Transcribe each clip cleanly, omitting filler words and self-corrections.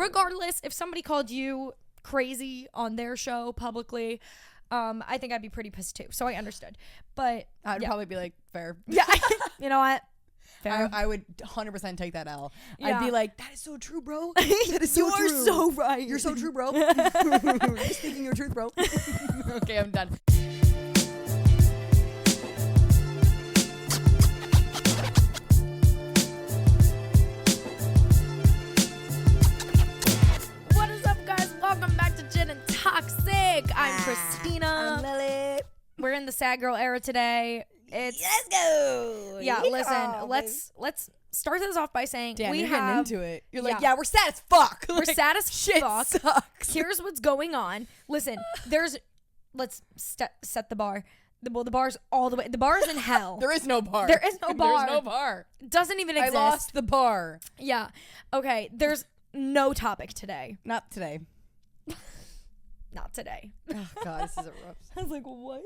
regardless, if somebody called you crazy on their show publicly, I think I'd be pretty pissed too. So I understood. But I'd probably be like, fair. Yeah. You know what? Fair. I would 100% take that L. Yeah. I'd be like, that is so true, bro. That is so true. You are so right. You're so true, bro. You're speaking your truth, bro. Okay, I'm done. What is up, guys? Welcome back to Gin and Toxic. I'm Christina. I'm Lily. We're in the sad girl era today. Let's go. Yeah, listen, let's start this off by saying Damn, we you're have getting into it. You're like, yeah, we're sad as fuck. We're sad as shit fuck. Sucks. Here's what's going on. Listen, let's set the bar. The bar's all the way. The bar is in hell. There is no bar. There is no bar. There's no bar. Doesn't even exist. I lost the bar. Yeah. Okay. There's no topic today. Not today. Not today. Oh God, this is a rough. I was like, what?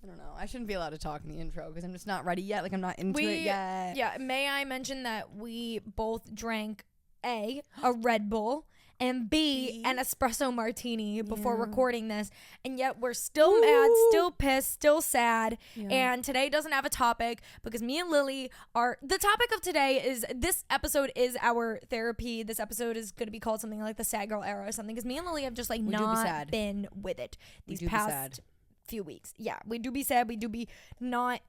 I don't know. I shouldn't be allowed to talk in the intro because I'm just not ready yet. Like I'm not into it yet. Yeah. May I mention that we both drank a Red Bull and B an espresso martini before recording this, and yet we're still mad, still pissed, still sad. Yeah. And today doesn't have a topic because me and Lily are. The topic of today is this episode is our therapy. This episode is going to be called something like the sad girl era or something because me and Lily have just not been with it these past few weeks. Yeah, we do be sad. We do be not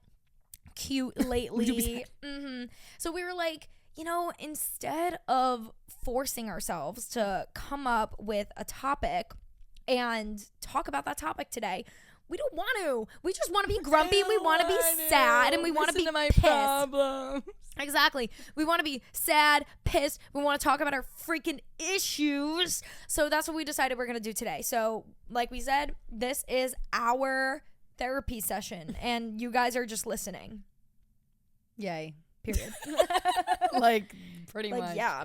cute lately. We do be sad. So we were like, you know, instead of forcing ourselves to come up with a topic and talk about that topic today, we don't want to. We just want to be grumpy. We want to be sad, and we want to be pissed. Problems. Exactly. We want to be sad, pissed. We want to talk about our freaking issues. So that's what we decided we're going to do today. So like we said, this is our therapy session, and you guys are just listening. Yay. Period. Like, pretty much. Yeah.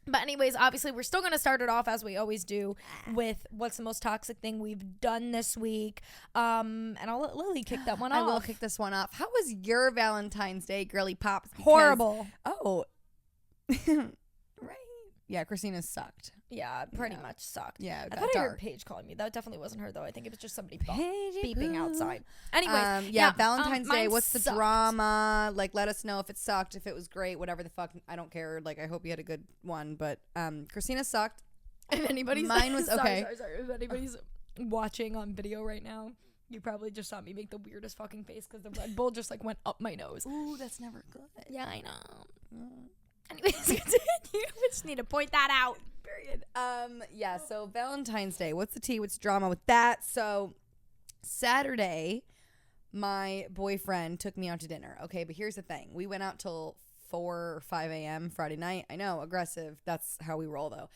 But anyways, obviously, we're still going to start it off as we always do with what's the most toxic thing we've done this week. And I'll let Lily kick that one off. I will kick this one off. How was your Valentine's Day, girly pops? Horrible. Oh. Right. Yeah, Christina sucked. Yeah, pretty much sucked. Yeah, I thought I heard Paige calling me. That definitely wasn't her, though. I think it was just somebody beeping outside. Anyways, Valentine's Day, what's the sucked. drama? Like, let us know if it sucked, if it was great, whatever the fuck. I don't care. Like, I hope you had a good one. But Christina sucked. If anybody's Mine was okay. Sorry. If anybody's watching on video right now, you probably just saw me make the weirdest fucking face because the Red Bull just like went up my nose. Ooh, that's never good. Yeah, I know. Anyways, continue. We just need to point that out. Period. Yeah, so Valentine's Day. What's the tea? What's drama with that? So Saturday, my boyfriend took me out to dinner. Okay, but here's the thing. We went out till 4 or 5 a.m. Friday night. I know, aggressive. That's how we roll, though.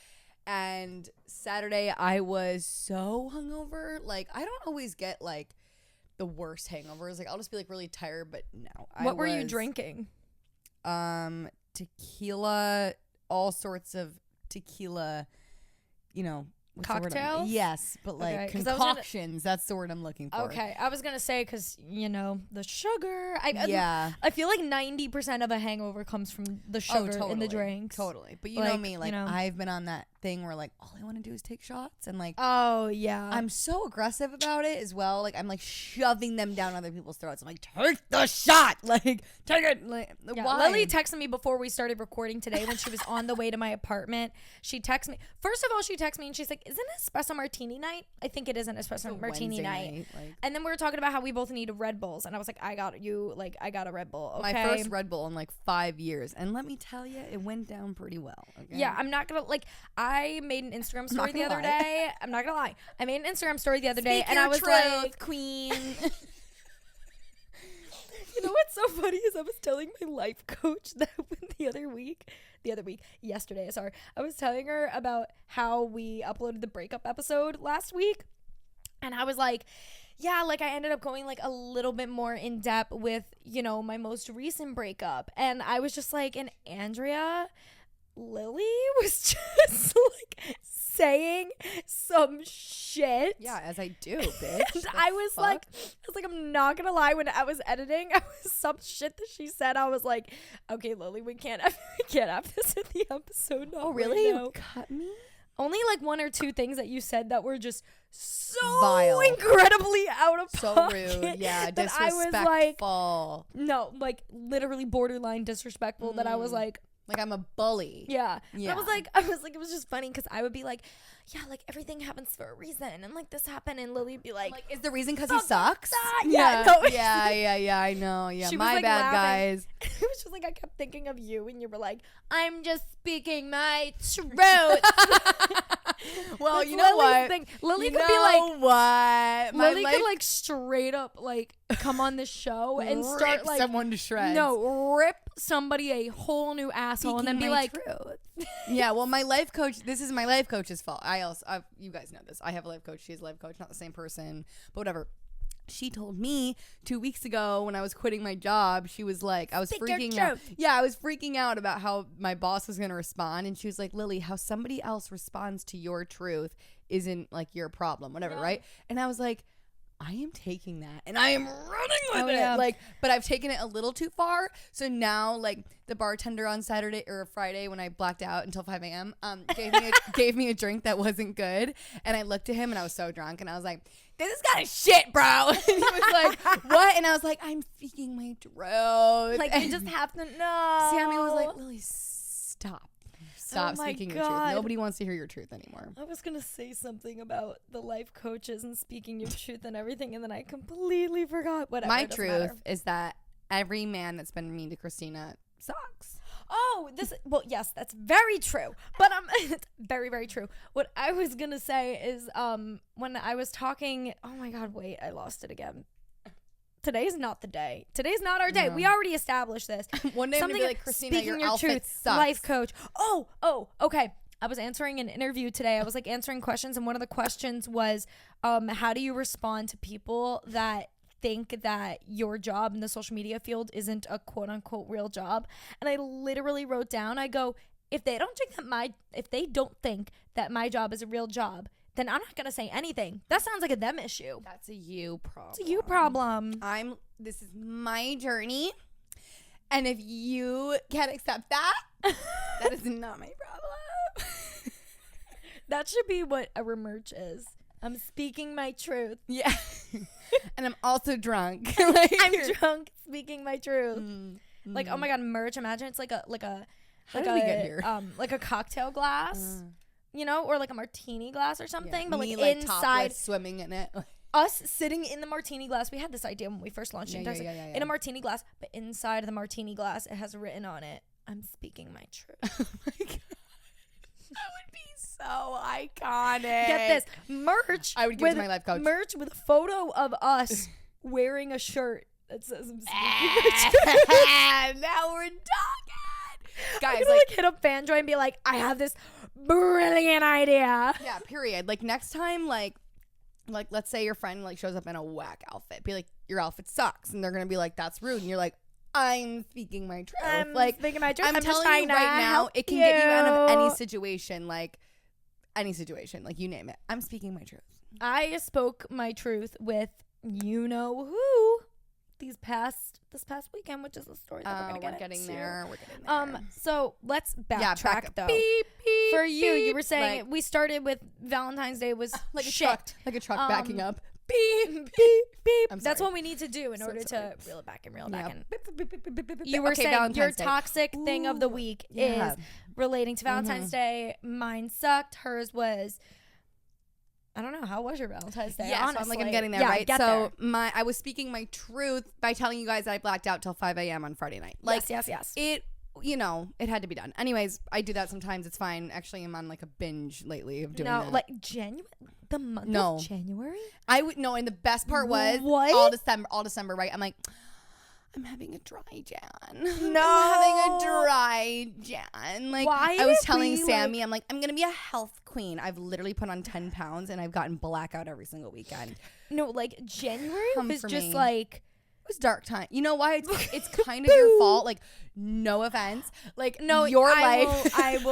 And Saturday, I was so hungover. Like, I don't always get, like, the worst hangovers. Like, I'll just be, like, really tired, but no. What were you drinking? Tequila, all sorts of tequila, you know. Cocktails? Yes, but like concoctions. That's the word I'm looking for. Okay, I was going to say because, you know, the sugar. I feel like 90% of a hangover comes from the sugar in the drinks. Totally. But you know me, like, I've been on that thing where, like, all I want to do is take shots. And, like, oh, yeah. I'm so aggressive about it as well. Like, I'm, like, shoving them down other people's throats. I'm like, take the shot. Like, take it. Like, why? Lily texted me before we started recording today when she was on the way to my apartment. She texted me. First of all, she texted me and she's like, isn't it espresso martini night? I think it is an espresso martini night. And then we were talking about how we both need Red Bulls. And I was like, I got a Red Bull. Okay? My first Red Bull in like 5 years. And let me tell you, it went down pretty well. Okay? Yeah, I'm not going to, like, I made an Instagram story the other day. I'm not going to lie. I made an Instagram story the other day. And I was like, queen. You know what's so funny is I was telling my life coach that yesterday, I was telling her about how we uploaded the breakup episode last week. And I was like, yeah, like I ended up going like a little bit more in depth with, you know, my most recent breakup. And I was just like, and Andrea, Lily was just like saying some shit. Yeah, as I do, bitch. And I was like, I'm not gonna lie, when I was editing, some shit that she said, I was like, okay, Lily, we can't have this in the episode. Oh, really? Right now. You cut me? only like one or two things that you said that were just so Vile. incredibly out of So pocket. rude. Yeah, that I was disrespectful. like, no, like literally borderline disrespectful. That I was like, I'm a bully. yeah. Yeah. I was like, it was just funny because I would be like, yeah, like everything happens for a reason, and like this happened, and Lily would be like, Is the reason because he sucks? Yeah, no. yeah, I know. Yeah, She was, my like, bad, laughing. guys. It was just like I kept thinking of you, and you were like, I'm just speaking my truth. Well, That's you know Lily's what? thing. Lily You could be like, know what? My Lily life could like straight up like come on the show and start rip like someone to shreds. no, rip somebody a whole new asshole and then be like, truth. Yeah, well, my life coach. This is my life coach's fault. You guys know this. I have a life coach. She has a life coach. Not the same person, but whatever. She told me 2 weeks ago when I was quitting my job, she was like, I was freaking out. Yeah, I was freaking out about how my boss was going to respond. And she was like, Lily, how somebody else responds to your truth isn't like your problem, whatever, right? And I was like, I am taking that and I am running with it. Yeah. Like, but I've taken it a little too far. So now, like, the bartender on Saturday or Friday when I blacked out until 5 a.m. Gave me a drink that wasn't good. And I looked at him and I was so drunk and I was like, this is kind of shit, bro. And he was like, what? And I was like, I'm speaking my truth. like you just have to know. Sammy was like, Lily, stop. Stop my speaking your truth. God. Nobody wants to hear your truth anymore. I was gonna say something about the life coaches and speaking your truth and everything, and then I completely forgot. Whatever. My it doesn't truth matter. is that every man that's been mean to Christina sucks. Oh, yes, that's very true. But it's very, very true. What I was gonna say is when I was talking, oh my God, wait, I lost it again. Today's not the day. Today's not our day. No. We already established this. One day I'm gonna be like, Christina, your outfit sucks. Life coach. Oh, okay. I was answering an interview today. I was like answering questions, and one of the questions was, how do you respond to people that think that your job in the social media field isn't a quote unquote real job? And I literally wrote down, I go, if they don't think that my job is a real job, then I'm not gonna say anything. That sounds like a them issue. That's a you problem. It's a you problem. This is my journey. And if you can't accept that, that is not my problem. That should be what our merch is. I'm speaking my truth. Yeah. And I'm also drunk. I'm drunk speaking my truth. Like, oh my God, merch. Imagine it's like a How did we get here? Like a cocktail glass, you know, or like a martini glass or something. But Me, like inside, topless, swimming in it. us sitting in the martini glass. We had this idea when we first launched it. Yeah. In a martini glass, but inside of the martini glass, it has written on it, "I'm speaking my truth." Oh my God. That would be so iconic. Get this merch. I would give it to my life coach. Merch with a photo of us wearing a shirt that says "I'm speaking my truth." Now we're talking. Guys, I'm gonna like hit up Fanjoy and be like, I have this brilliant idea. yeah, period. Like next time, like let's say your friend like shows up in a whack outfit, be like, your outfit sucks, and they're gonna be like, that's rude, and you're like, I'm speaking my truth. I'm like speaking my truth. I'm I'm just telling you trying to right now, help it can get you out of any you. situation, like you name it. I'm speaking my truth. I spoke my truth with you know who this past weekend, which is the story that we're getting into. We're getting there. So let's backtrack back though. Beep, beep, For you, beep. you were saying Like- we started with Valentine's Day was like shit. a truck backing up. Beep beep beep. I'm That's sorry. what we need to do in So order sorry. to reel it back and reel it Yeah. back in. Beep, beep, beep, beep, beep, beep, You were okay, saying your Valentine's Day. toxic thing of the Ooh, week yeah. is relating to Valentine's Day. Mine sucked. Hers was, I don't know. How was your Valentine's Day? Yeah, so I'm like, I'm getting there, right? Get So there. I was speaking my truth by telling you guys that I blacked out till 5 a.m. on Friday night. Like, yes. it, it had to be done. Anyways, I do that sometimes. It's fine. Actually, I'm on like a binge lately of doing that. Like the month of January? And the best part was What? all December, right? I'm like, I'm having a dry Jan. No. I'm having a dry Jan. Like, Why I was did telling we, Sammy, I'm like, I'm going to be a health queen. I've literally put on 10 pounds and I've gotten blackout every single weekend. No, like January Come was for just me. like, It was dark time. You know why? It's kind of your fault. Like, no offense. Like, no, your I life.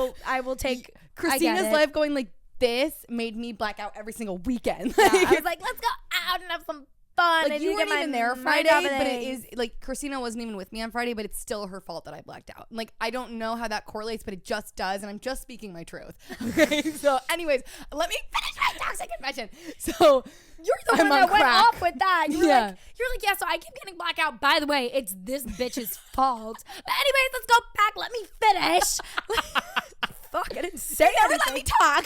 will take Christina's I get it. life going like this made me black out every single weekend. Yeah, I was like, let's go out and have some fun. Like, I you didn't weren't get my even there mind Friday, off of but it things. is like Christina wasn't even with me on Friday, but it's still her fault that I blacked out. Like, I don't know how that correlates, but it just does, and I'm just speaking my truth. Okay, so anyways, let me finish my toxic confession. So You're the I'm one on that went crack. off with that. You're Yeah. like, yeah, so I keep getting blackout. By the way, it's this bitch's fault. But anyways, let's go back. Let me finish. Fuck, I didn't say never anything. let me talk.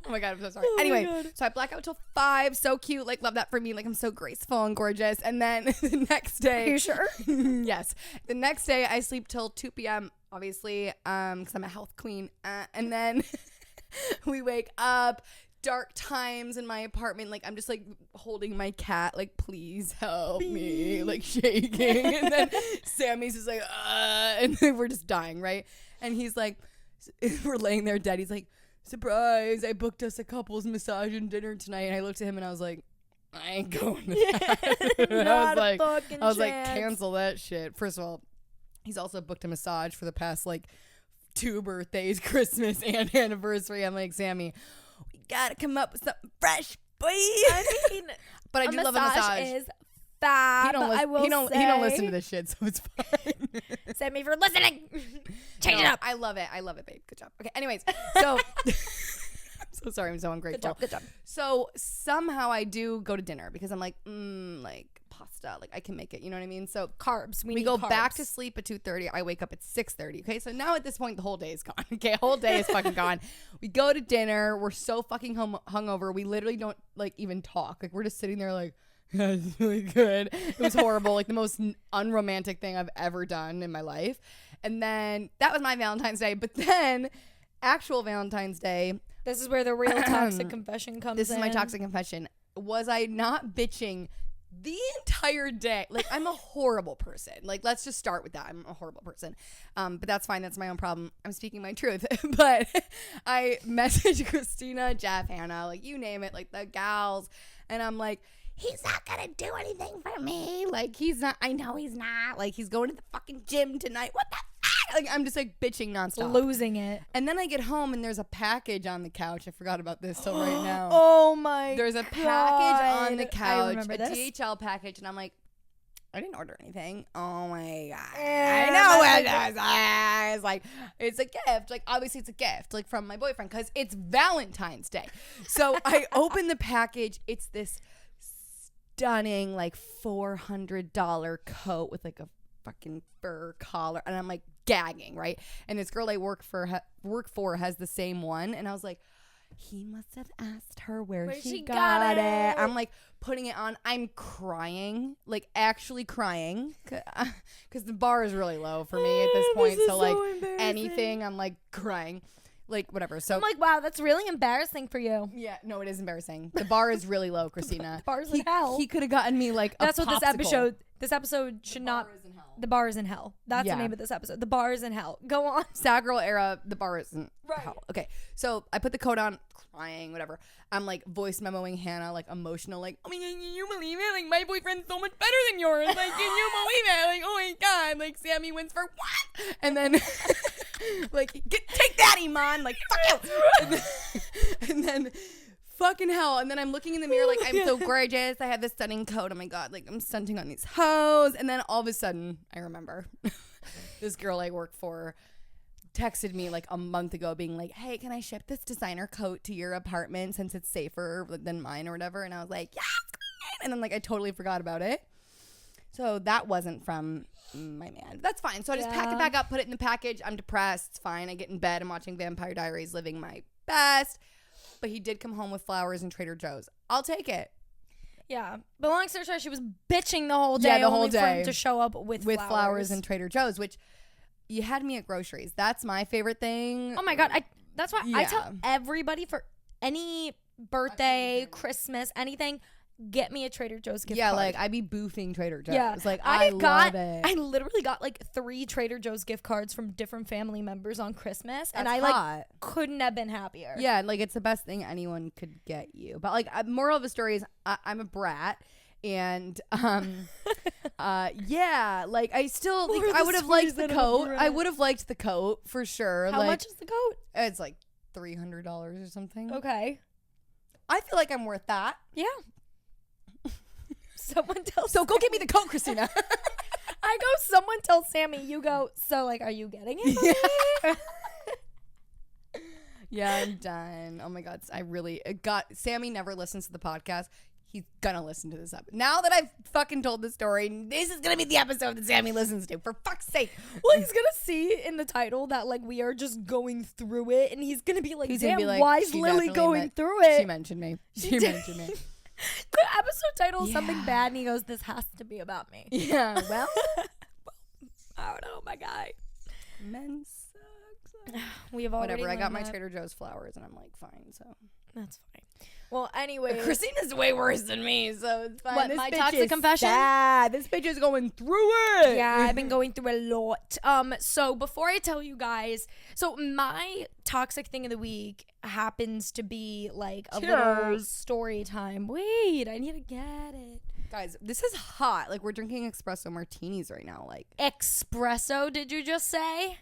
Oh my god, I'm so sorry. Oh my Anyway, God. so I black out till 5. So cute. Like, love that for me. Like, I'm so graceful and gorgeous. And then the next day. Are you sure? Yes. The next day, I sleep till 2 p.m., obviously, because I'm a health queen. And then we wake up. Dark times in my apartment. Like, I'm just like holding my cat, like, please help me, like shaking. And then Sammy's just like, and then we're just dying, right? And he's like, we're laying there dead. He's like, surprise, I booked us a couple's massage and dinner tonight. And I looked at him and I was like, I ain't going to that. Not a I fucking was like, chance. cancel that shit. First of all, he's also booked a massage for the past like 2 birthdays, Christmas and anniversary. I'm like, Sammy, we gotta come up with something fresh, boy. I mean, But I do love a massage. is fab. He I will he don't say. listen to this shit, so it's fine. Send me for listening. Change it No, up. I love it. I love it, babe. Good job. Okay, anyways, so I'm so sorry. I'm so ungrateful. Good job. So somehow I do go to dinner because I'm like, like pasta, like I can make it. You know what I mean? So Carbs. We we need go carbs. back to sleep at 2:30. I wake up at 6:30. Okay, so now at this point the whole day is gone. Okay, whole day is fucking gone. We go to dinner. We're so fucking hungover. We literally don't like even talk. Like, we're just sitting there like, that's really good. It was horrible. Like, the most unromantic thing I've ever done in my life. And then that was my Valentine's Day. But then actual Valentine's Day. This is where the real toxic confession comes in. This is my toxic confession. Was I not bitching the entire day? Like, I'm a horrible person. Like, let's just start with that. I'm a horrible person. But that's fine. That's my own problem. I'm speaking my truth. But I messaged Christina, Jeff, Hannah, like, you name it, like the gals. And I'm like, he's not gonna do anything for me. Like, he's not. I know he's not. Like, he's going to the fucking gym tonight. What the fuck? Like, I'm just like bitching nonstop. Losing it. And then I get home and there's a package on the couch. I forgot about this till right now. Oh my There's a God. package on the I couch, remember a this. DHL package, and I'm like, I didn't order anything. Oh my God. Yeah, I know what that's it is. It's like, it's a gift. Like, obviously it's a gift, like, from my boyfriend, because it's Valentine's Day. So I open the package. It's this stunning, like, $400 coat with like a fucking fur collar, and I'm like gagging, right? And this girl I work for has the same one, and I was like, he must have asked her where she got it. I'm like putting it on. I'm crying, like actually crying, because the bar is really low for me at this point. This So is like embarrassing. anything, I'm like crying, like whatever. So I'm like, wow, that's really embarrassing for you. yeah, no, it is embarrassing. The bar is really low, Christina. The bar's in hell. He could have gotten me like That's a what popsicle. this episode should not. Bar is in hell. The bar is in hell. That's Yeah. the name of this episode. The bar is in hell. Go on. Sad girl era, the bar isn't Right. hell. Okay, so I put the coat on, crying, whatever. I'm like voice memoing Hannah, like emotional, like, oh my God, can you believe it? Like, my boyfriend's so much better than yours. Like, can you believe it? Like, oh my God, like, Sammy wins for what? And then, like, take that, Iman. Like, fuck you. And then fucking hell. And then I'm looking in the mirror like, I'm so gorgeous. I have this stunning coat. Oh my God, like, I'm stunting on these hoes. And then all of a sudden, I remember this girl I work for texted me like a month ago being like, hey, can I ship this designer coat to your apartment since it's safer than mine or whatever? And I was like, yes. And then like I totally forgot about it. So that wasn't from my man. That's fine. So I just pack it back up, put it in the package. I'm depressed. It's fine. I get in bed. I'm watching Vampire Diaries, living my best. But he did come home with flowers and Trader Joe's. I'll take it. Yeah, but long story short, she was bitching the whole day. Yeah, the whole only for day. him to show up with flowers and Trader Joe's, which you had me at groceries. That's my favorite thing. Oh my God, that's why I tell Yeah. everybody for any birthday, Christmas, anything, get me a Trader Joe's gift card. Like I be boofing Trader Joe's. Yeah, Like I love it. I literally got like 3 Trader Joe's gift cards from different family members on Christmas, and I That's like hot. couldn't have been happier. Yeah, like it's the best thing anyone could get you. But like, moral of the story is I'm a brat. And yeah, like I still like I would have liked the coat. I would have liked the coat for sure. How like, much is the coat? It's like $300 or something. Okay. I feel like I'm worth that. Yeah. Someone tells So go get me the coat, Christina. I go, someone tells Sammy, you go, so like, are you getting it for me? Yeah, I'm done. Oh my God. Sammy never listens to the podcast. He's gonna listen to this episode. Now that I've fucking told the story, this is gonna be the episode that Sammy listens to. For fuck's sake. Well, he's gonna see in the title that like we are just going through it, and he's gonna be like, He's damn, gonna be like, why is "She Lily definitely going through it? She mentioned me. She mentioned me. The episode title is something bad, and he goes, this has to be about me. Yeah, well. I don't know, my guy. Men sucks. We have already Whatever, I got my learned that. Trader Joe's flowers, and I'm like, fine, so. That's fine. Well, anyway. Christina's way worse than me, so it's fine. What, This my bitch toxic is confession? sad. This bitch is going through it. Yeah, I've been going through a lot. So before I tell you guys, so my toxic thing of the week happens to be like a little story time. Wait, I need to get it. Guys, this is hot. Like, we're drinking espresso martinis right now. Like, Espresso, did you just say?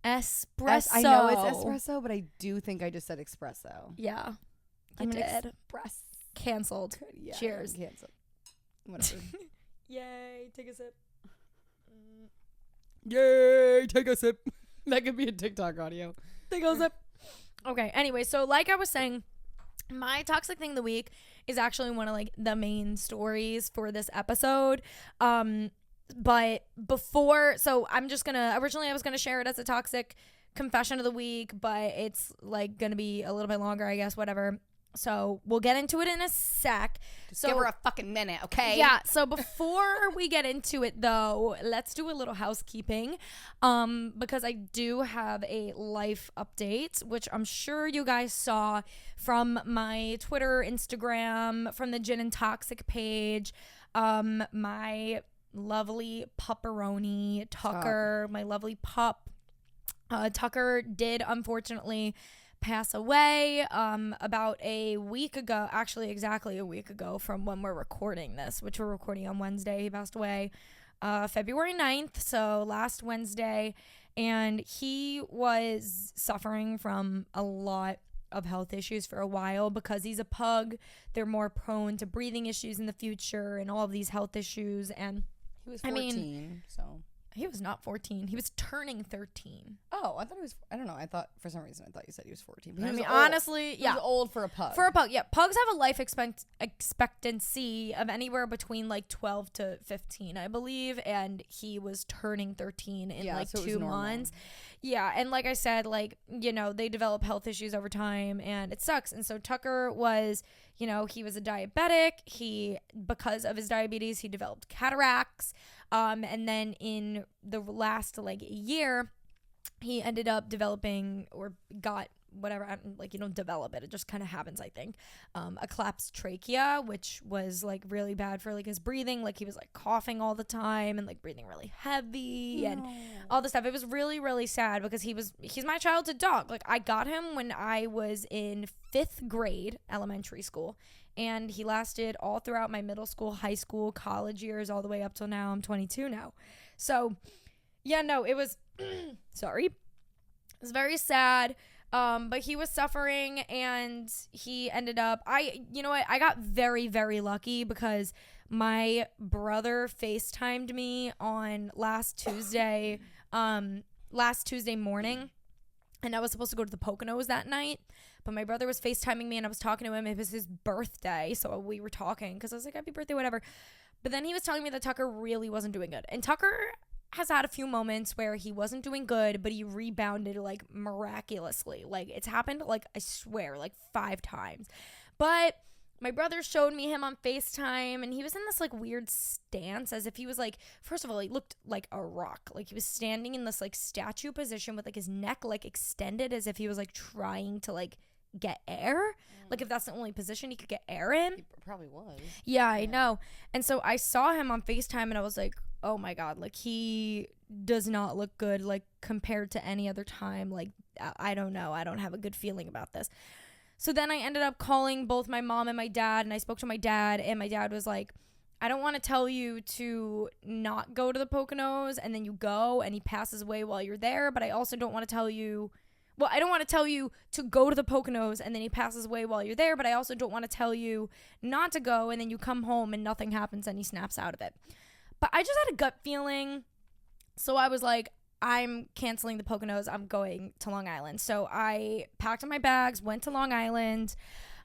Espresso. I know it's espresso, but I do think I just said espresso. Yeah, I'm you an did. express. Canceled. Yeah, Cheers. Canceled. Whatever. Yay, take a sip. Yay, take a sip. That could be a TikTok audio. Take a sip. Okay, anyway, so like I was saying, my toxic thing of the week is actually one of like the main stories for this episode. But before, so I'm just gonna, originally I was gonna share it as a toxic confession of the week, but it's like gonna be a little bit longer, I guess, whatever. So we'll get into it in a sec. Just give her a fucking minute, okay? Yeah, so before we get into it though, let's do a little housekeeping. Because I do have a life update, which I'm sure you guys saw from my Twitter, Instagram, from the Gin and Toxic page. My lovely pupperoni Tucker, my lovely pup, Tucker did unfortunately pass away about a week ago, actually exactly a week ago from when we're recording this, which we're recording on Wednesday. He passed away February 9th, so last Wednesday, and he was suffering from a lot of health issues for a while because he's a pug. They're more prone to breathing issues in the future and all of these health issues. And he was 14, so he was not 14. He was turning 13. Oh, I thought he was. I don't know. I thought for some reason I thought you said he was 14. I mean, honestly, yeah, he was old for a pug. For a pug, yeah. Pugs have a life expectancy of anywhere between like 12 to 15, I believe, and he was turning 13 in like so 2 months. Yeah, and like I said, like, you know, they develop health issues over time, and it sucks. And so Tucker was, you know, he was a diabetic. Because of his diabetes, he developed cataracts. And then in the last like year, he ended up developing or got whatever, like, you don't develop it, it just kind of happens, I think, a collapsed trachea, which was like really bad for like his breathing. Like he was like coughing all the time and like breathing really heavy and all this stuff. It was really, really sad because he's my childhood dog. Like I got him when I was in 5th grade elementary school, and he lasted all throughout my middle school, high school, college years, all the way up till now. I'm 22 now. So yeah, no, it was sorry, it was very sad. But he was suffering, and he ended up, you know what, I got very, very lucky because my brother FaceTimed me on last Tuesday morning, and I was supposed to go to the Poconos that night, but my brother was FaceTiming me, and I was talking to him. It was his birthday, so we were talking, because I was like, happy birthday, whatever. But then he was telling me that Tucker really wasn't doing good, and Tucker has had a few moments where he wasn't doing good, but he rebounded like miraculously. Like it's happened, like I swear, like 5 times. But my brother showed me him on FaceTime, and he was in this like weird stance as if he was like, first of all, he looked like a rock. Like he was standing in this like statue position with like his neck like extended as if he was like trying to like get air. Like if that's the only position he could get air in. He probably was. Yeah, I know. And so I saw him on FaceTime, and I was like, oh my God, like he does not look good, like compared to any other time. Like, I don't know. I don't have a good feeling about this. So then I ended up calling both my mom and my dad, and I spoke to my dad, and my dad was like, I don't want to tell you to not go to the Poconos and then you go and he passes away while you're there, but I also don't want to tell you, well, I don't want to tell you to go to the Poconos and then he passes away while you're there, but I also don't want to tell you not to go and then you come home and nothing happens and he snaps out of it. But I just had a gut feeling. So I was like, I'm canceling the Poconos. I'm going to Long Island. So I packed up my bags, went to Long Island.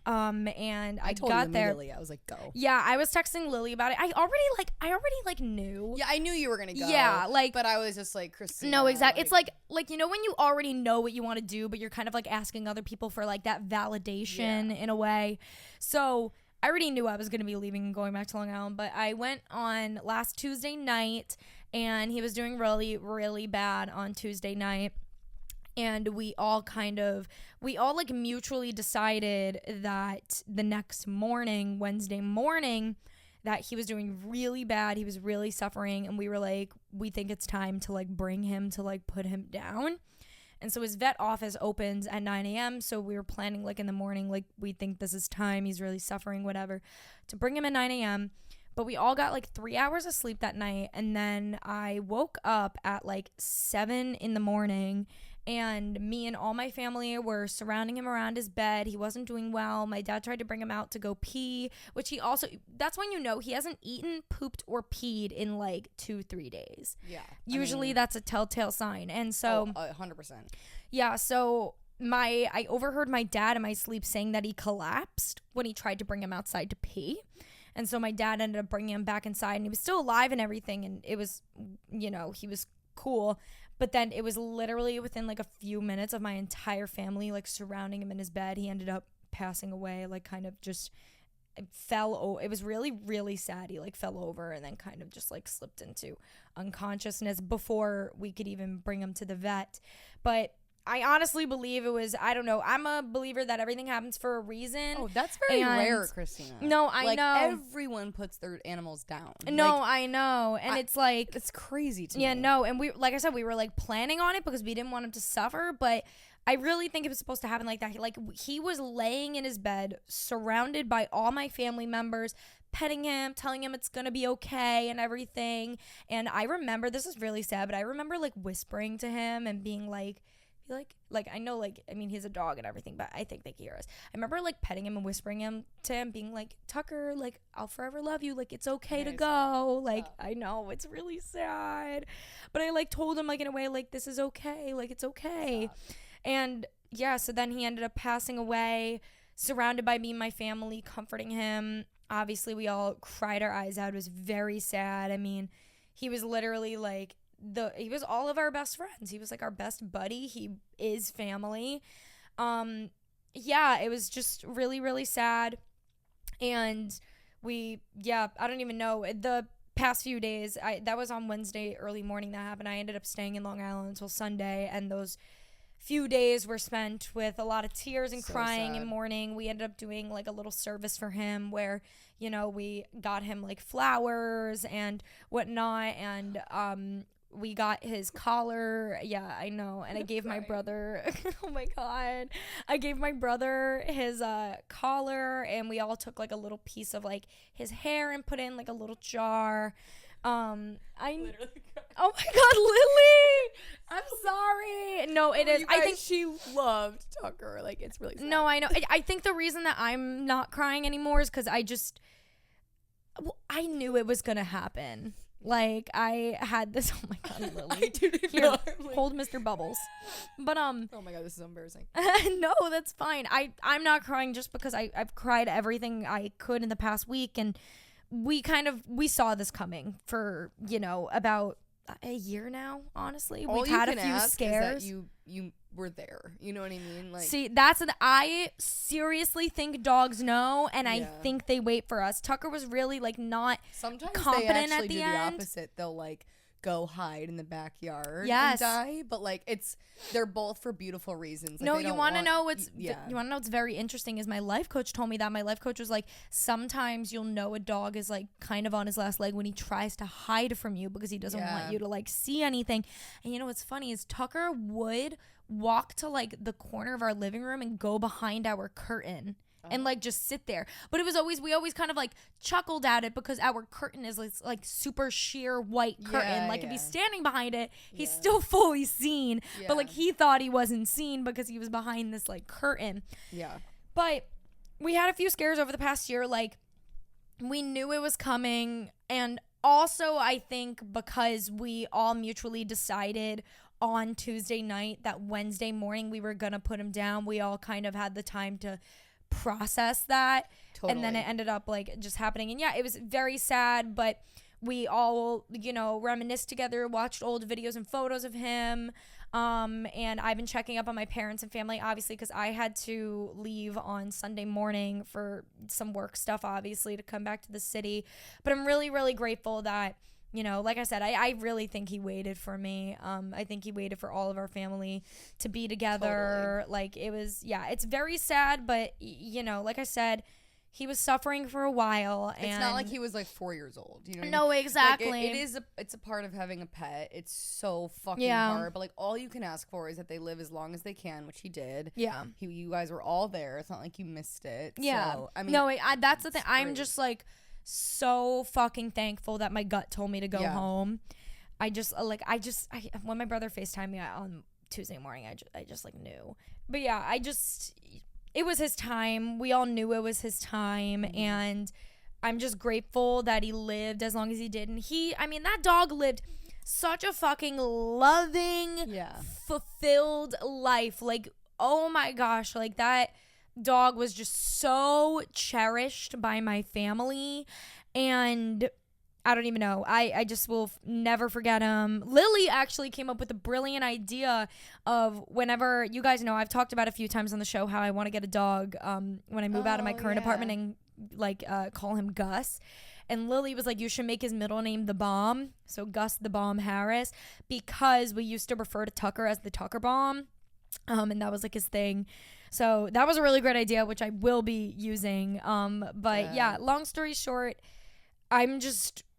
And I told got you there. immediately. I was like, go. Yeah, I was texting Lily about it. I already knew. Yeah, I knew you were gonna go. Yeah, like, but I was just like, Christina. No, exactly. It's like you know when you already know what you want to do, but you're kind of like asking other people for like that validation in a way. So I already knew I was gonna be leaving and going back to Long Island, but I went on last Tuesday night, and he was doing really, really bad on Tuesday night. And we all like mutually decided that the next morning, Wednesday morning, that he was doing really bad. He was really suffering. And we were like, we think it's time to like bring him to like put him down. And so his vet office opens at 9 a.m. So we were planning like in the morning, like we think this is time. He's really suffering, whatever, to bring him at 9 a.m. But we all got like 3 hours of sleep that night. And then I woke up at like 7 in the morning. And me and all my family were surrounding him around his bed. He wasn't doing well. My dad tried to bring him out to go pee, which that's when you know he hasn't eaten, pooped, or peed in like 2-3 days. Yeah. Usually that's a telltale sign. And so 100%. Yeah, so I overheard my dad in my sleep saying that he collapsed when he tried to bring him outside to pee. And so my dad ended up bringing him back inside, and he was still alive and everything, and it was, he was cool. But then it was literally within like a few minutes of my entire family like surrounding him in his bed. He ended up passing away, like kind of just fell over. It was really, really sad. He like fell over and then kind of just like slipped into unconsciousness before we could even bring him to the vet. But I honestly believe it was, I don't know. I'm a believer that everything happens for a reason. Oh, that's very rare, Christina. No, I know. Everyone puts their animals down. No, I know. And it's like, it's crazy to me. Yeah, no. And we, like I said, we were like planning on it because we didn't want him to suffer. But I really think it was supposed to happen like that. He was laying in his bed, surrounded by all my family members, petting him, telling him it's gonna be okay and everything. And I remember, this is really sad, but I remember like whispering to him and being like I know, like, I mean, he's a dog and everything, but I think they can hear us. I remember like petting him and whispering to him, being like, Tucker, like, I'll forever love you. Like, it's okay to go. Like, I know it's really sad, but I like told him like in a way, like, this is okay. Like, it's okay. And yeah, so then he ended up passing away, surrounded by me and my family, comforting him. Obviously, we all cried our eyes out. It was very sad. I mean, he was literally like, he was all of our best friends. He was like our best buddy. He is family. Yeah, it was just really, really sad. And I don't even know. The past few days, that was on Wednesday early morning that happened. I ended up staying in Long Island until Sunday, and those few days were spent with a lot of tears and crying and mourning. We ended up doing like a little service for him where, we got him like flowers and whatnot, and we got his collar. Yeah, I know. And I gave my brother, oh my God. I gave my brother his collar, and we all took like a little piece of like his hair and put it in like a little jar. Oh my God, Lily! I'm sorry. No, it is. I think she loved Tucker. Like, it's really sad. No, I know. I think the reason that I'm not crying anymore is because I knew it was gonna happen. Like, I had this. Oh my God, Lily! I didn't Here, know. hold Mr. Bubbles. But oh my God, this is embarrassing. No, that's fine. I'm not crying just because I've cried everything I could in the past week, and we saw this coming for about a year now. Honestly, we've had a few scares. Is that you were there. You know what I mean? Like, see, I seriously think dogs know, and I think they wait for us. Tucker was really like not sometimes confident they actually at the do end. the opposite. They'll like go hide in the backyard and die, but like they're both for beautiful reasons. Like, no, you want to know what's very interesting is my life coach told me that. My life coach was like, sometimes you'll know a dog is like kind of on his last leg when he tries to hide from you because he doesn't want you to like see anything. And what's funny is Tucker would walk to like the corner of our living room and go behind our curtain and like just sit there. But it was always, we always kind of like chuckled at it because our curtain is like super sheer white curtain. Like if he's standing behind it, he's still fully seen. But like he thought he wasn't seen because he was behind this like curtain. Yeah. But we had a few scares over the past year. Like we knew it was coming, and also I think because we all mutually decided on Tuesday night that Wednesday morning we were gonna put him down, we all kind of had the time to process that. Totally. And then it ended up like just happening, and yeah, it was very sad, but we all, you know, reminisced together, watched old videos and photos of him, and I've been checking up on my parents and family, obviously, because I had to leave on Sunday morning for some work stuff, obviously, to come back to the city. But I'm really, really grateful that, you know, like I said, I really think he waited for me. I think he waited for all of our family to be together. Totally. Like, it was, yeah, it's very sad, but, you know, like I said, he was suffering for a while. And it's not like he was like 4 years old. You know what I mean? No, exactly. Like it's a part of having a pet. It's so fucking hard. But like all you can ask for is that they live as long as they can, which he did. Yeah. You guys were all there. It's not like you missed it. Yeah. So, I mean, no, that's the thing. Great. I'm just like so fucking thankful that my gut told me to go home. When my brother FaceTimed me on Tuesday morning, I just like knew. But yeah, it was his time. We all knew it was his time. Mm-hmm. And I'm just grateful that he lived as long as he did. And that dog lived such a fucking loving, fulfilled life. Like, oh my gosh, like that dog was just so cherished by my family. And I don't even know. I just will never forget him. Lily actually came up with a brilliant idea of, whenever, you guys know, I've talked about a few times on the show how I want to get a dog when I move out of my current apartment and like call him Gus. And Lily was like, you should make his middle name The Bomb. So Gus the Bomb Harris, because we used to refer to Tucker as the Tucker Bomb. And that was like his thing. So that was a really great idea, which I will be using. But yeah, long story short, I'm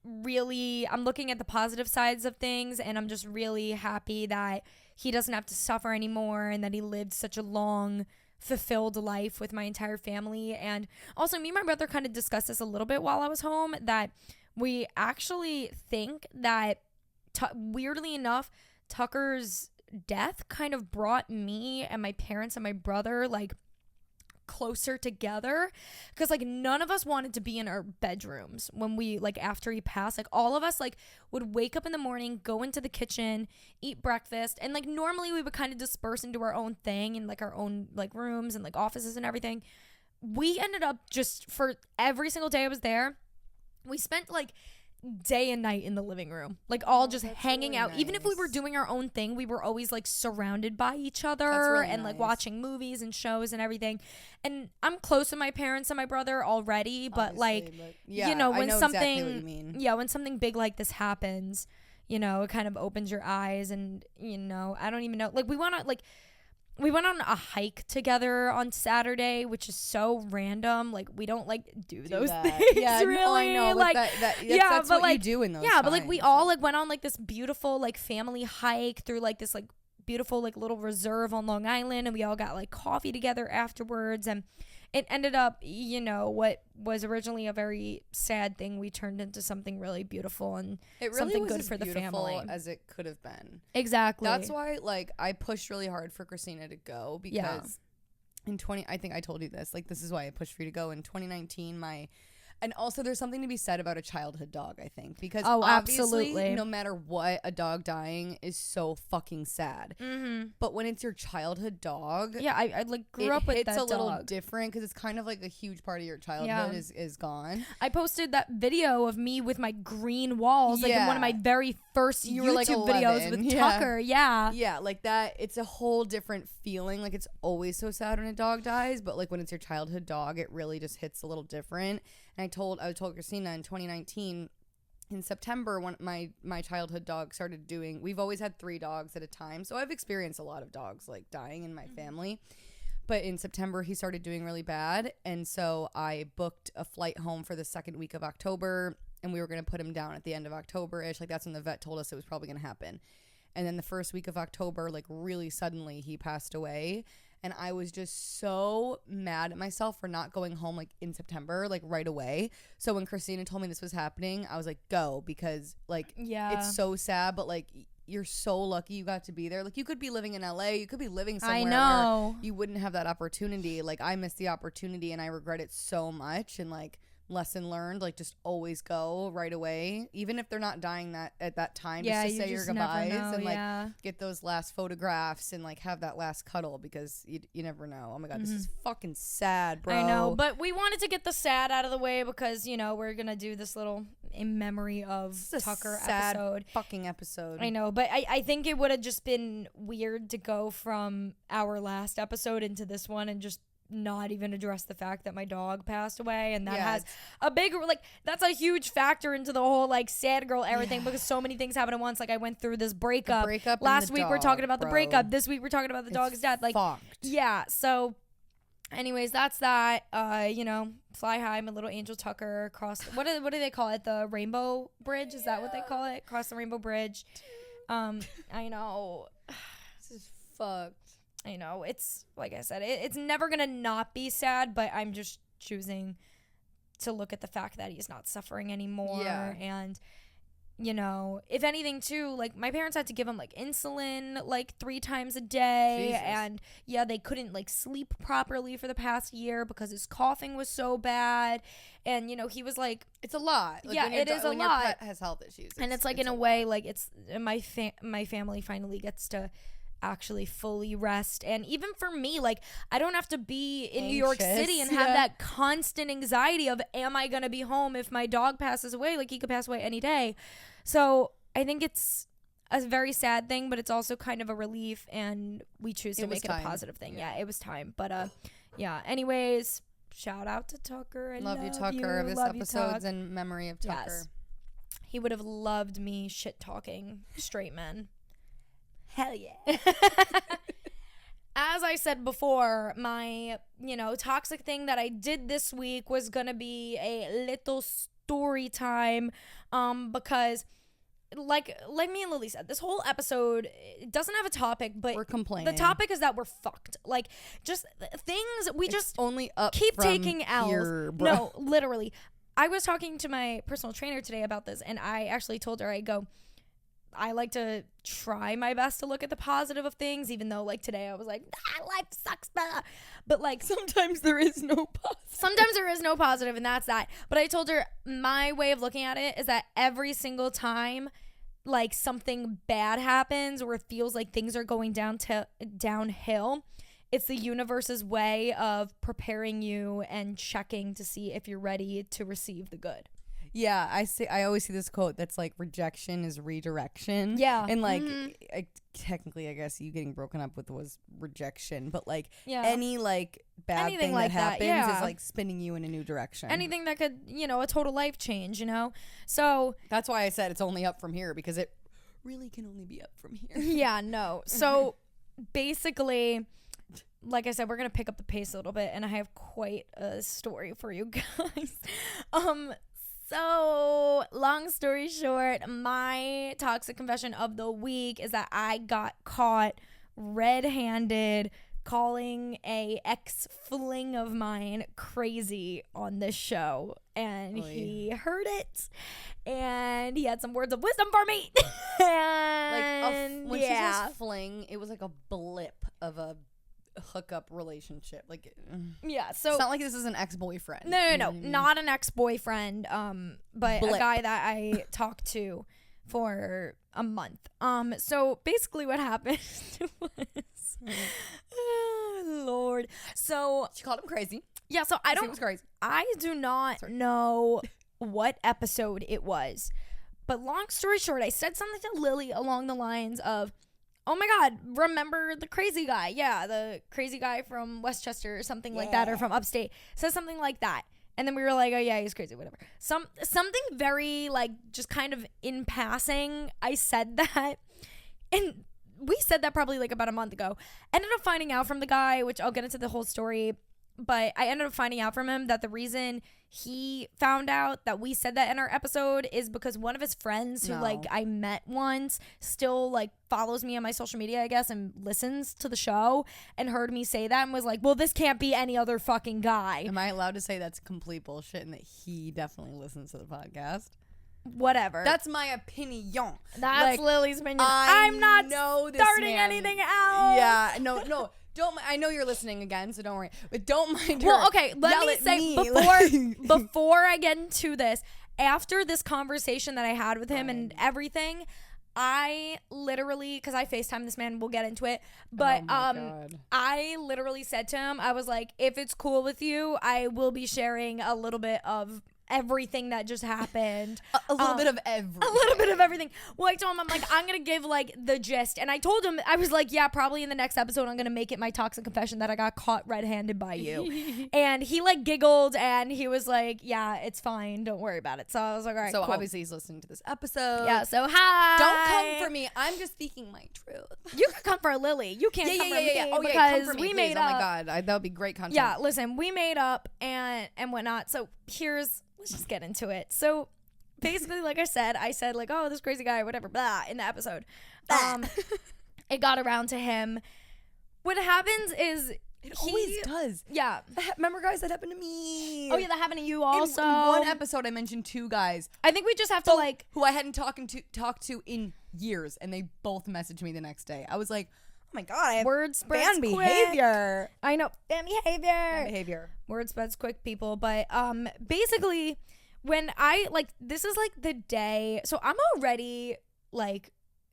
looking at the positive sides of things, and I'm just really happy that he doesn't have to suffer anymore, and that he lived such a long, fulfilled life with my entire family. And also, me and my brother kind of discussed this a little bit while I was home, that we actually think that, weirdly enough, Tucker's death kind of brought me and my parents and my brother like closer together, because like none of us wanted to be in our bedrooms when we, like, after he passed. Like all of us like would wake up in the morning, go into the kitchen, eat breakfast, and like normally we would kind of disperse into our own thing and like our own like rooms and like offices and everything. We ended up, just for every single day I was there, we spent like day and night in the living room, like all just hanging out. Nice. Even if we were doing our own thing, we were always like surrounded by each other and like watching movies and shows and everything. And I'm close with my parents and my brother already, but you know, when something exactly what you mean. Yeah, when something big like this happens, you know, it kind of opens your eyes. And you know, I don't even know, like we went on a hike together on Saturday, which is so random. Like, we don't like do those things. Yeah, really. No, I know. Like, that's what like, you do in those times. But like we all like went on like this beautiful like family hike through like this like beautiful like little reserve on Long Island, and we all got like coffee together afterwards, and it ended up, you know, what was originally a very sad thing, we turned into something really beautiful and it really something good for the family, as it could have been. Exactly. That's why like I pushed really hard for Christina to go, because I think I told you this, like this is why I pushed for you to go in 2019. And also there's something to be said about a childhood dog, I think, because obviously absolutely, no matter what, a dog dying is so fucking sad. Mm-hmm. But when it's your childhood dog, I like grew up with that dog. It's a little different because it's kind of like a huge part of your childhood is gone. I posted that video of me with my green walls, like in one of my very first YouTube videos with Tucker. Yeah, like that. It's a whole different feeling. Like, it's always so sad when a dog dies, but like when it's your childhood dog, it really just hits a little different. And I told Christina in 2019, in September, when my childhood dog started doing, we've always had 3 dogs at a time, so I've experienced a lot of dogs like dying in my family. But in September, he started doing really bad, and so I booked a flight home for the second week of October, and we were going to put him down at the end of October-ish. Like, that's when the vet told us it was probably going to happen. And then the first week of October, like really suddenly, he passed away. and I was just so mad at myself for not going home like in September, like right away. So when Christina told me this was happening, I was like, go, because like it's so sad, but like you're so lucky you got to be there. Like you could be living in LA, you could be living somewhere where you wouldn't have that opportunity. Like I missed the opportunity and I regret it so much. And like lesson learned, like just always go right away, even if they're not dying that at that time, just to say your goodbyes and like get those last photographs and like have that last cuddle, because you never know. Oh my god, this is fucking sad, bro. I know, but we wanted to get the sad out of the way because, you know, we're gonna do this little in memory of Tucker sad episode. Fucking episode. I know, but I think it would have just been weird to go from our last episode into this one and just not even address the fact that my dog passed away, and that has a big, like, that's a huge factor into the whole like sad girl era thing, because so many things happen at once. Like I went through this breakup last week, we're talking about the breakup, this week we're talking about the dog's death, like so anyways, that's that. You know, fly high, my little angel Tucker, cross what do they call it, the Rainbow Bridge, is that what they call it, cross the Rainbow Bridge? I know, this is fucked. I know, it's like I said, it's never gonna not be sad, but I'm just choosing to look at the fact that he's not suffering anymore. And you know, if anything too, like my parents had to give him like insulin like 3 times a day. Jesus. And they couldn't like sleep properly for the past year because his coughing was so bad. And you know, he was like, it's a lot. Like, it is a lot. Your pet has health issues, and it's like in a way, like it's my family finally gets to actually fully rest. And even for me, like I don't have to be in New York City and have that constant anxiety of, am I gonna be home if my dog passes away? Like he could pass away any day. So I think it's a very sad thing, but it's also kind of a relief, and we choose to make it a positive thing. It was time. But anyways, shout out to Tucker. I love you, Tucker. This episode's in memory of Tucker. Yes. He would have loved me shit talking straight men. Hell yeah. As I said before, my, toxic thing that I did this week was going to be a little story time, because like me and Lily said, this whole episode, it doesn't have a topic, but we're complaining. The topic is that we're fucked. Like, just things we just only up keep from taking out. Here, bro. No, literally. I was talking to my personal trainer today about this, and I actually told her, I like to try my best to look at the positive of things, even though like today I was like, life sucks, blah. But like sometimes there is no positive. Sometimes there is no positive, and that's that. But I told her my way of looking at it is that every single time like something bad happens or it feels like things are going downhill, it's the universe's way of preparing you and checking to see if you're ready to receive the good. Yeah, I always see this quote that's like, rejection is redirection. Yeah. And like, technically, I guess you getting broken up with was rejection, but like any like bad anything thing like that happens is like spinning you in a new direction. Anything that could, a total life change, So that's why I said it's only up from here, because it really can only be up from here. Yeah, no. So basically, like I said, we're going to pick up the pace a little bit, and I have quite a story for you guys. So, long story short, my toxic confession of the week is that I got caught red-handed calling a ex-fling of mine crazy on this show. And he heard it, and he had some words of wisdom for me. And when she says fling, it was like a blip of a hookup relationship, like so it's not like this is an ex-boyfriend. No, not an ex-boyfriend, but blip. A guy that I talked to for a month. So basically what happened was Lord, so she called him crazy. So I do not know what episode it was, but long story short, I said something to Lily along the lines of, oh my God, remember the crazy guy? Yeah, the crazy guy from Westchester or something like that, or from upstate. Says something like that. And then we were like, oh yeah, he's crazy, whatever. Something very like just kind of in passing, I said that. And we said that probably like about a month ago. Ended up finding out from the guy, which I'll get into the whole story. but I ended up finding out from him that the reason he found out that we said that in our episode is because one of his friends who like I met once still like follows me on my social media, I guess, and listens to the show and heard me say that and was like, well, this can't be any other fucking guy. Am I allowed to say that's complete bullshit and that he definitely listens to the podcast? Whatever. That's my opinion. That's like, Lily's opinion. I'm not starting anything else. Yeah, no. Don't. I know you're listening again, so don't worry. But don't mind her. Well, okay. Let me say before I get into this, after this conversation that I had with him and everything, I literally, because I FaceTime this man, we'll get into it. But I literally said to him, I was like, if it's cool with you, I will be sharing a little bit of everything that just happened. A little bit of everything. A little bit of everything. Well, I told him, I'm like, I'm going to give like the gist. And I told him, I was like, yeah, probably in the next episode, I'm going to make it my toxic confession that I got caught red-handed by you. And he like giggled and he was like, yeah, it's fine. Don't worry about it. So I was like, all right, so cool. Obviously he's listening to this episode. Yeah. So hi. Don't come for me. I'm just speaking my truth. You can come for Lily. You can't come for me. Oh, because come for me, we please. made up. Oh my God. That would be great content. Yeah. Listen, we made up and whatnot. So let's just get into it. So basically, like I said like, oh, this crazy guy, whatever, blah, in the episode. It got around to him. What happens is it always does. Yeah. Remember, guys, that happened to me. Oh yeah, that happened to you also. In one episode, I mentioned 2 guys. I think we just have to like who I hadn't talked to in years, and they both messaged me the next day. I was like, oh my God, I have word spreads fan quick. behavior. I know, fan behavior. Word spreads quick, people. But basically, when I like, this is like the day. So I'm already like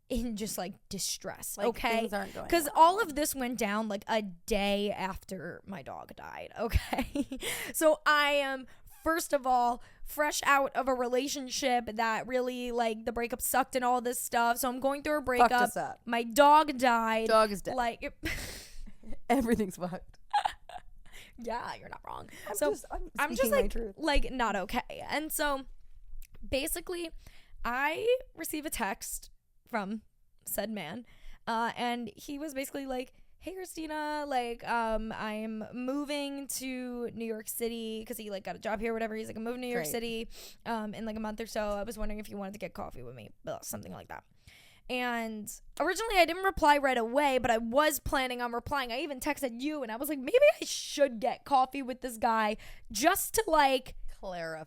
in just like distress. Like, okay, things aren't going because well. all of this went down like a day after my dog died. Okay, so I am first of all fresh out of a relationship that really like the breakup sucked and all this stuff. So I'm going through a breakup. Fucked us up. My dog died. Dog is dead. Like everything's fucked. Yeah, you're not wrong. I'm just like not okay. And so basically I receive a text from said man, and he was basically like, hey Christina, like I'm moving to New York City because he like got a job here or whatever. He's like, I'm moving to New York City in like a month or so. I was wondering if you wanted to get coffee with me, something like that. And originally I didn't reply right away, but I was planning on replying. I even texted you and I was like, maybe I should get coffee with this guy just to like clear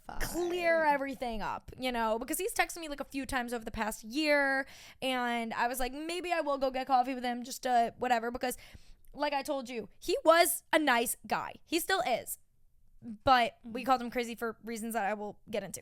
everything up, you know, because he's texted me like a few times over the past year. And I was like, maybe I will go get coffee with him just to whatever, because like I told you, he was a nice guy. He still is. But we called him crazy for reasons that I will get into.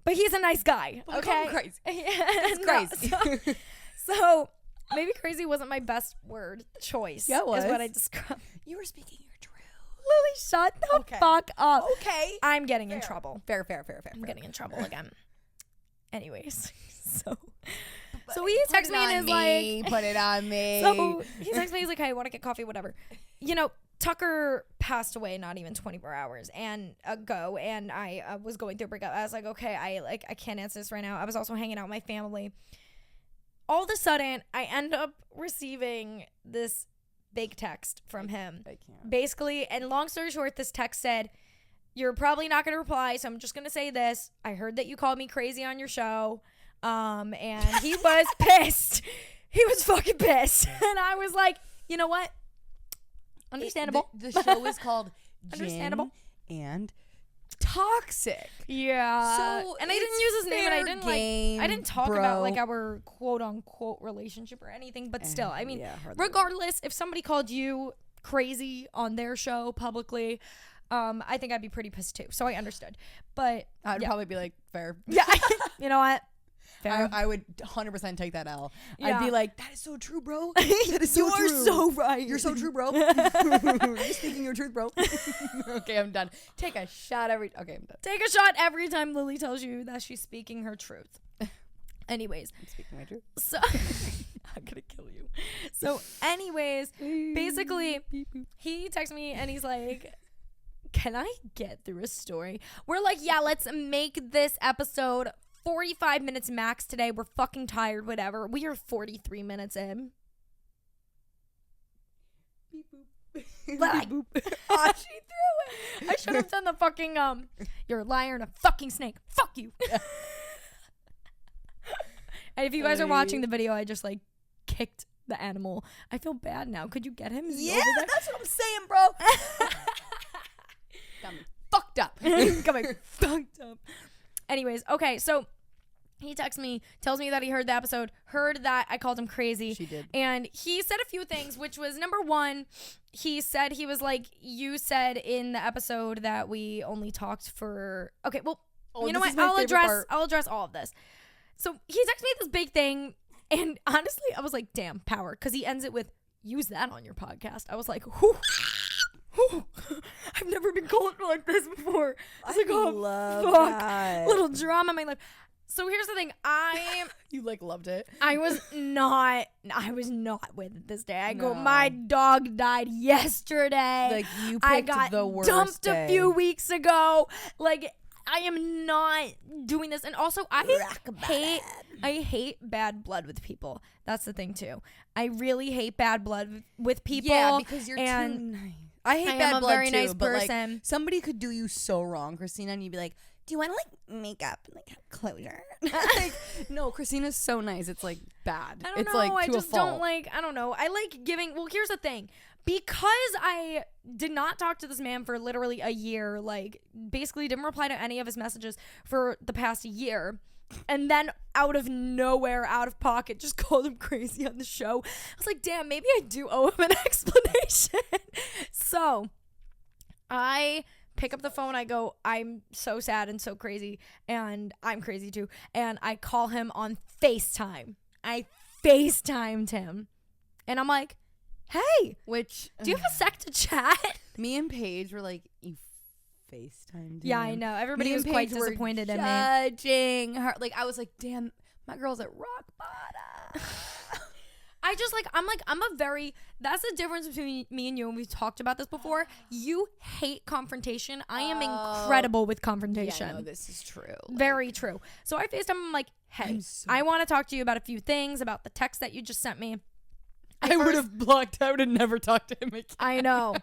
But he's a nice guy, okay? Crazy. It's crazy. So maybe crazy wasn't my best word choice. Yeah, it was. Is what I described. You were speaking your truth. Lily, shut the fuck up. Okay. I'm getting in trouble. Fair. I'm getting in trouble again. Anyways, so he texts me and is like, put it on me. So he texts me, he's like, hey, I want to get coffee, whatever. You know, Tucker passed away not even 24 hours ago, and I was going through a breakup. I was like, okay, I can't answer this right now. I was also hanging out with my family. All of a sudden, I end up receiving this fake text from him. I can't. Basically, and long story short, this text said, you're probably not going to reply, so I'm just going to say this. I heard that you called me crazy on your show, and he was pissed. He was fucking pissed. And I was like, you know what? Understandable. The show is called Understandable. Gin and Toxic. Yeah. So and I didn't use his name, and I didn't talk bro. about like our quote unquote relationship or anything, but still, I mean, regardless, if somebody called you crazy on their show publicly, I think I'd be pretty pissed too. So I understood. But I'd probably be like, fair. Yeah. You know what? I would 100% take that L. Yeah. I'd be like, that is so true, bro. That is so true. You are so right. You're so true, bro. You're speaking your truth, bro. Okay, I'm done. Take a shot I'm done. Take a shot every time Lily tells you that she's speaking her truth. Anyways. I'm speaking my truth. So I'm gonna kill you. So anyways, basically, he texts me and he's like, can I get through a story? We're like, yeah, let's make this episode 45 minutes max today. We're fucking tired, whatever. We are 43 minutes in. Beep boop. Like, Beep boop. God, she threw it. I should have done the fucking you're a liar and a fucking snake. Fuck you. And if you guys are watching the video, I just like kicked the animal. I feel bad now. Could you get him? Yeah, that's what I'm saying, bro. Got me fucked up. Got me fucked up. Anyways, okay, so he texts me, tells me that he heard the episode, heard that I called him crazy. She did. And he said a few things, which was number one, he said, he was like, you said in the episode that we only talked for, okay, well, you know what? I'll address all of this. So he texted me this big thing, and honestly, I was like, damn, power, because he ends it with, use that on your podcast. I was like, whew. I've never been called like this before. I was like, oh, love fuck. that. Little drama in my life. So here's the thing. You like loved it. I was not with it this day. I go, my dog died yesterday. Like, you picked the worst dumped day. a few weeks ago. Like, I am not doing this. And also, I hate bad blood with people. That's the thing too. I really hate bad blood with people. Yeah, because you're too nice. I hate bad blood very too, nice but person. like, somebody could do you so wrong, Christina, and you'd be like, do you want to like make up and like have closure? Like, no, Christina's so nice. It's like bad. I don't it's know. like I to just a fault. don't like. I don't know. I like giving. Well, here's the thing. Because I did not talk to this man for literally a year, like basically didn't reply to any of his messages for the past year, and then out of nowhere, out of pocket, just called him crazy on the show. I was like, damn, maybe I do owe him an explanation. So I pick up the phone. I go, I'm so sad and so crazy, and I'm crazy too. And I call him on FaceTime. I FaceTimed him, and I'm like, hey, Which do you have a sec to chat? me and Paige were like, you FaceTimed Yeah, him. I know. Everybody Me was and quite Paige were disappointed in me. judging her. Like, I was like, damn, my girl's at rock bottom. I just that's the difference between me and you, and we've talked about this before. You hate confrontation. I am incredible with confrontation. Yeah, no, this is true. Very true. So I FaceTime him, I'm like, hey, I want to talk to you about a few things, about the text that you just sent me. I would have blocked. I would have never talked to him again. I know.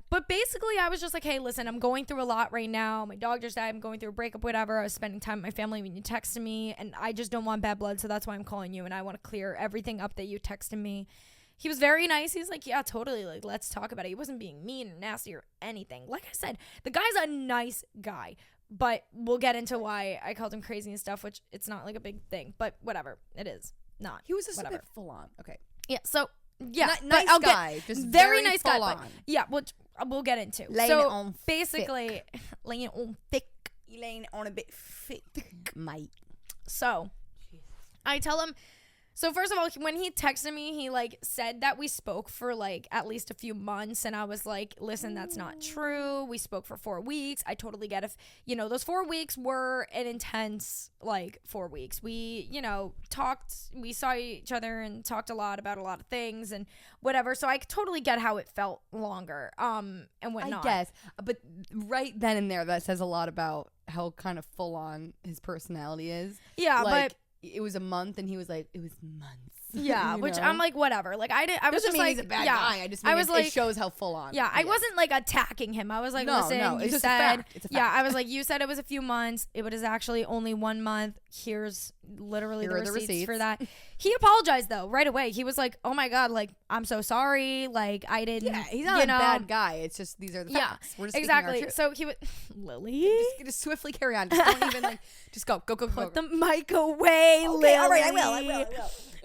But basically, I was just like, hey, listen, I'm going through a lot right now. My dog just died. I'm going through a breakup, whatever. I was spending time with my family when you texted me, and I just don't want bad blood, so that's why I'm calling you, and I want to clear everything up that you texted me. He was very nice. He's like, yeah, totally. Like, let's talk about it. He wasn't being mean or nasty or anything. Like I said, the guy's a nice guy. But we'll get into why I called him crazy and stuff, which it's not like a big thing. But whatever. It is not. He was just whatever. a bit full on. Okay. Yeah, so... Yeah, nice I'll guy, get, just very very nice guy. full But on. yeah, which we'll get into. Laying so it on basically, laying it on thick. You laying it on a bit thick, mate. So I tell him. So first of all, when he texted me, he like said that we spoke for like at least a few months, and I was like, listen, that's not true. We spoke for 4 weeks. I totally get if, you know, those 4 weeks were an intense like 4 weeks. We, you know, talked, we saw each other and talked a lot about a lot of things and whatever. So I totally get how it felt longer, and whatnot. I guess, but right then and there, that says a lot about how kind of full on his personality is. Yeah, like, but it was a month, and he was like, it was months. Yeah, which I'm like, whatever. Like I was Doesn't just mean like, he's a bad yeah. guy. I just mean it shows how full on. Yeah, I wasn't like attacking him. I was like, No, listen, no, you it's just a said, fact. It's a yeah, fact. I was like, you said it was a few months. It was actually only 1 month. Here's literally Here are the the receipts for receipts. that. He apologized though right away. He was like, oh my god, like I'm so sorry. Like I didn't. Yeah, he's not a bad guy. It's just these are the facts. We're just speaking our exactly. truth. So he was Lily. Just swiftly carry on. Just don't even like. Just go. Put the mic away, Lily. Okay, all right, I will.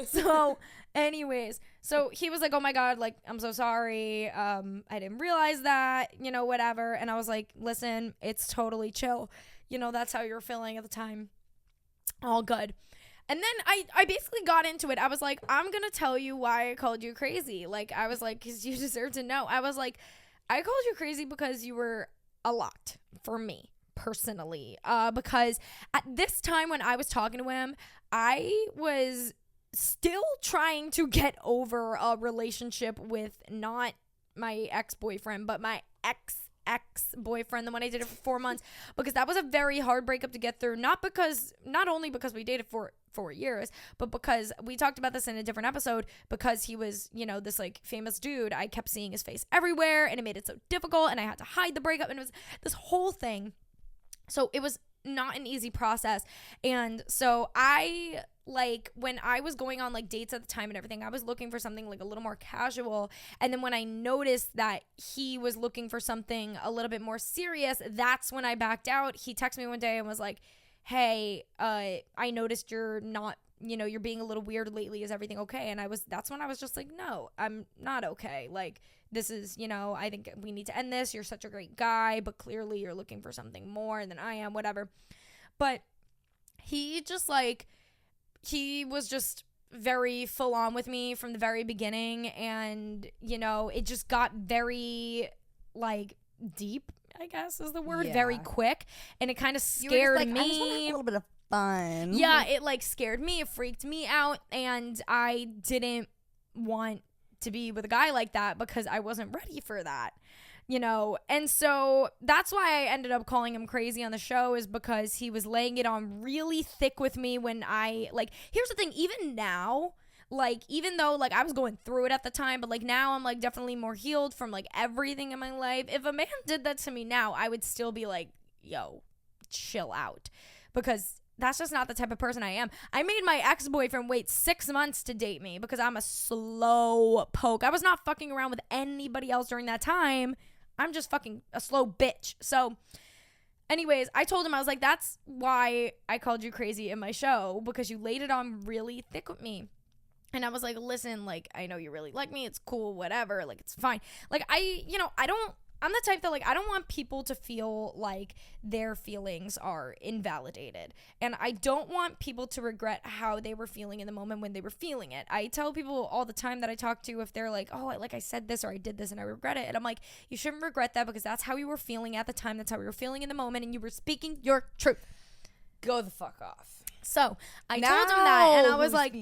So anyways, so he was like, oh my god, like I'm so sorry, I didn't realize that, you know, whatever. And I was like, listen, it's totally chill, you know, that's how you're feeling at the time, all good. And then I basically got into it. I was like, I'm gonna tell you why I called you crazy. Like I was like, because you deserve to know. I was like, I called you crazy because you were a lot for me personally, because at this time when I was talking to him, I was still trying to get over a relationship with not my ex-boyfriend, but my ex-boyfriend, the one I dated for 4 months, because that was a very hard breakup to get through. Not only because we dated for 4 years, but because we talked about this in a different episode, because he was, you know, this like famous dude. I kept seeing his face everywhere, and it made it so difficult, and I had to hide the breakup, and it was this whole thing. So it was not an easy process. And so I, like, when I was going on like dates at the time and everything, I was looking for something like a little more casual. And then when I noticed that he was looking for something a little bit more serious, that's when I backed out. He texted me one day and was like, hey, I noticed you're not, you know, you're being a little weird lately. Is everything okay? And that's when I was just like, no, I'm not okay. Like, this is, you know, I think we need to end this. You're such a great guy, but clearly you're looking for something more than I am, whatever. But he just like, he was just very full on with me from the very beginning. And, you know, it just got very like deep, I guess is the word, very quick. And it kind of scared me. I just want to have a little bit of fun. Yeah, it like scared me. It freaked me out. And I didn't want to be with a guy like that because I wasn't ready for that, you know. And so that's why I ended up calling him crazy on the show, is because he was laying it on really thick with me when I, like, here's the thing, even now, like, even though like I was going through it at the time, but like now I'm like definitely more healed from like everything in my life. If a man did that to me now, I would still be like, yo, chill out, because that's just not the type of person I am. I made my ex-boyfriend wait 6 months to date me because I'm a slow poke. I was not fucking around with anybody else during that time. I'm just fucking a slow bitch. So anyways, I told him, I was like, that's why I called you crazy in my show, because you laid it on really thick with me. And I was like, listen, like, I know you really like me. It's cool, whatever. Like, it's fine. Like, I'm the type that, like, I don't want people to feel like their feelings are invalidated. And I don't want people to regret how they were feeling in the moment when they were feeling it. I tell people all the time that I talk to, if they're like, oh, I said this or I did this and I regret it. And I'm like, you shouldn't regret that, because that's how you were feeling at the time. That's how you were feeling in the moment. And you were speaking your truth. Go the fuck off. So I told him that, and I was like,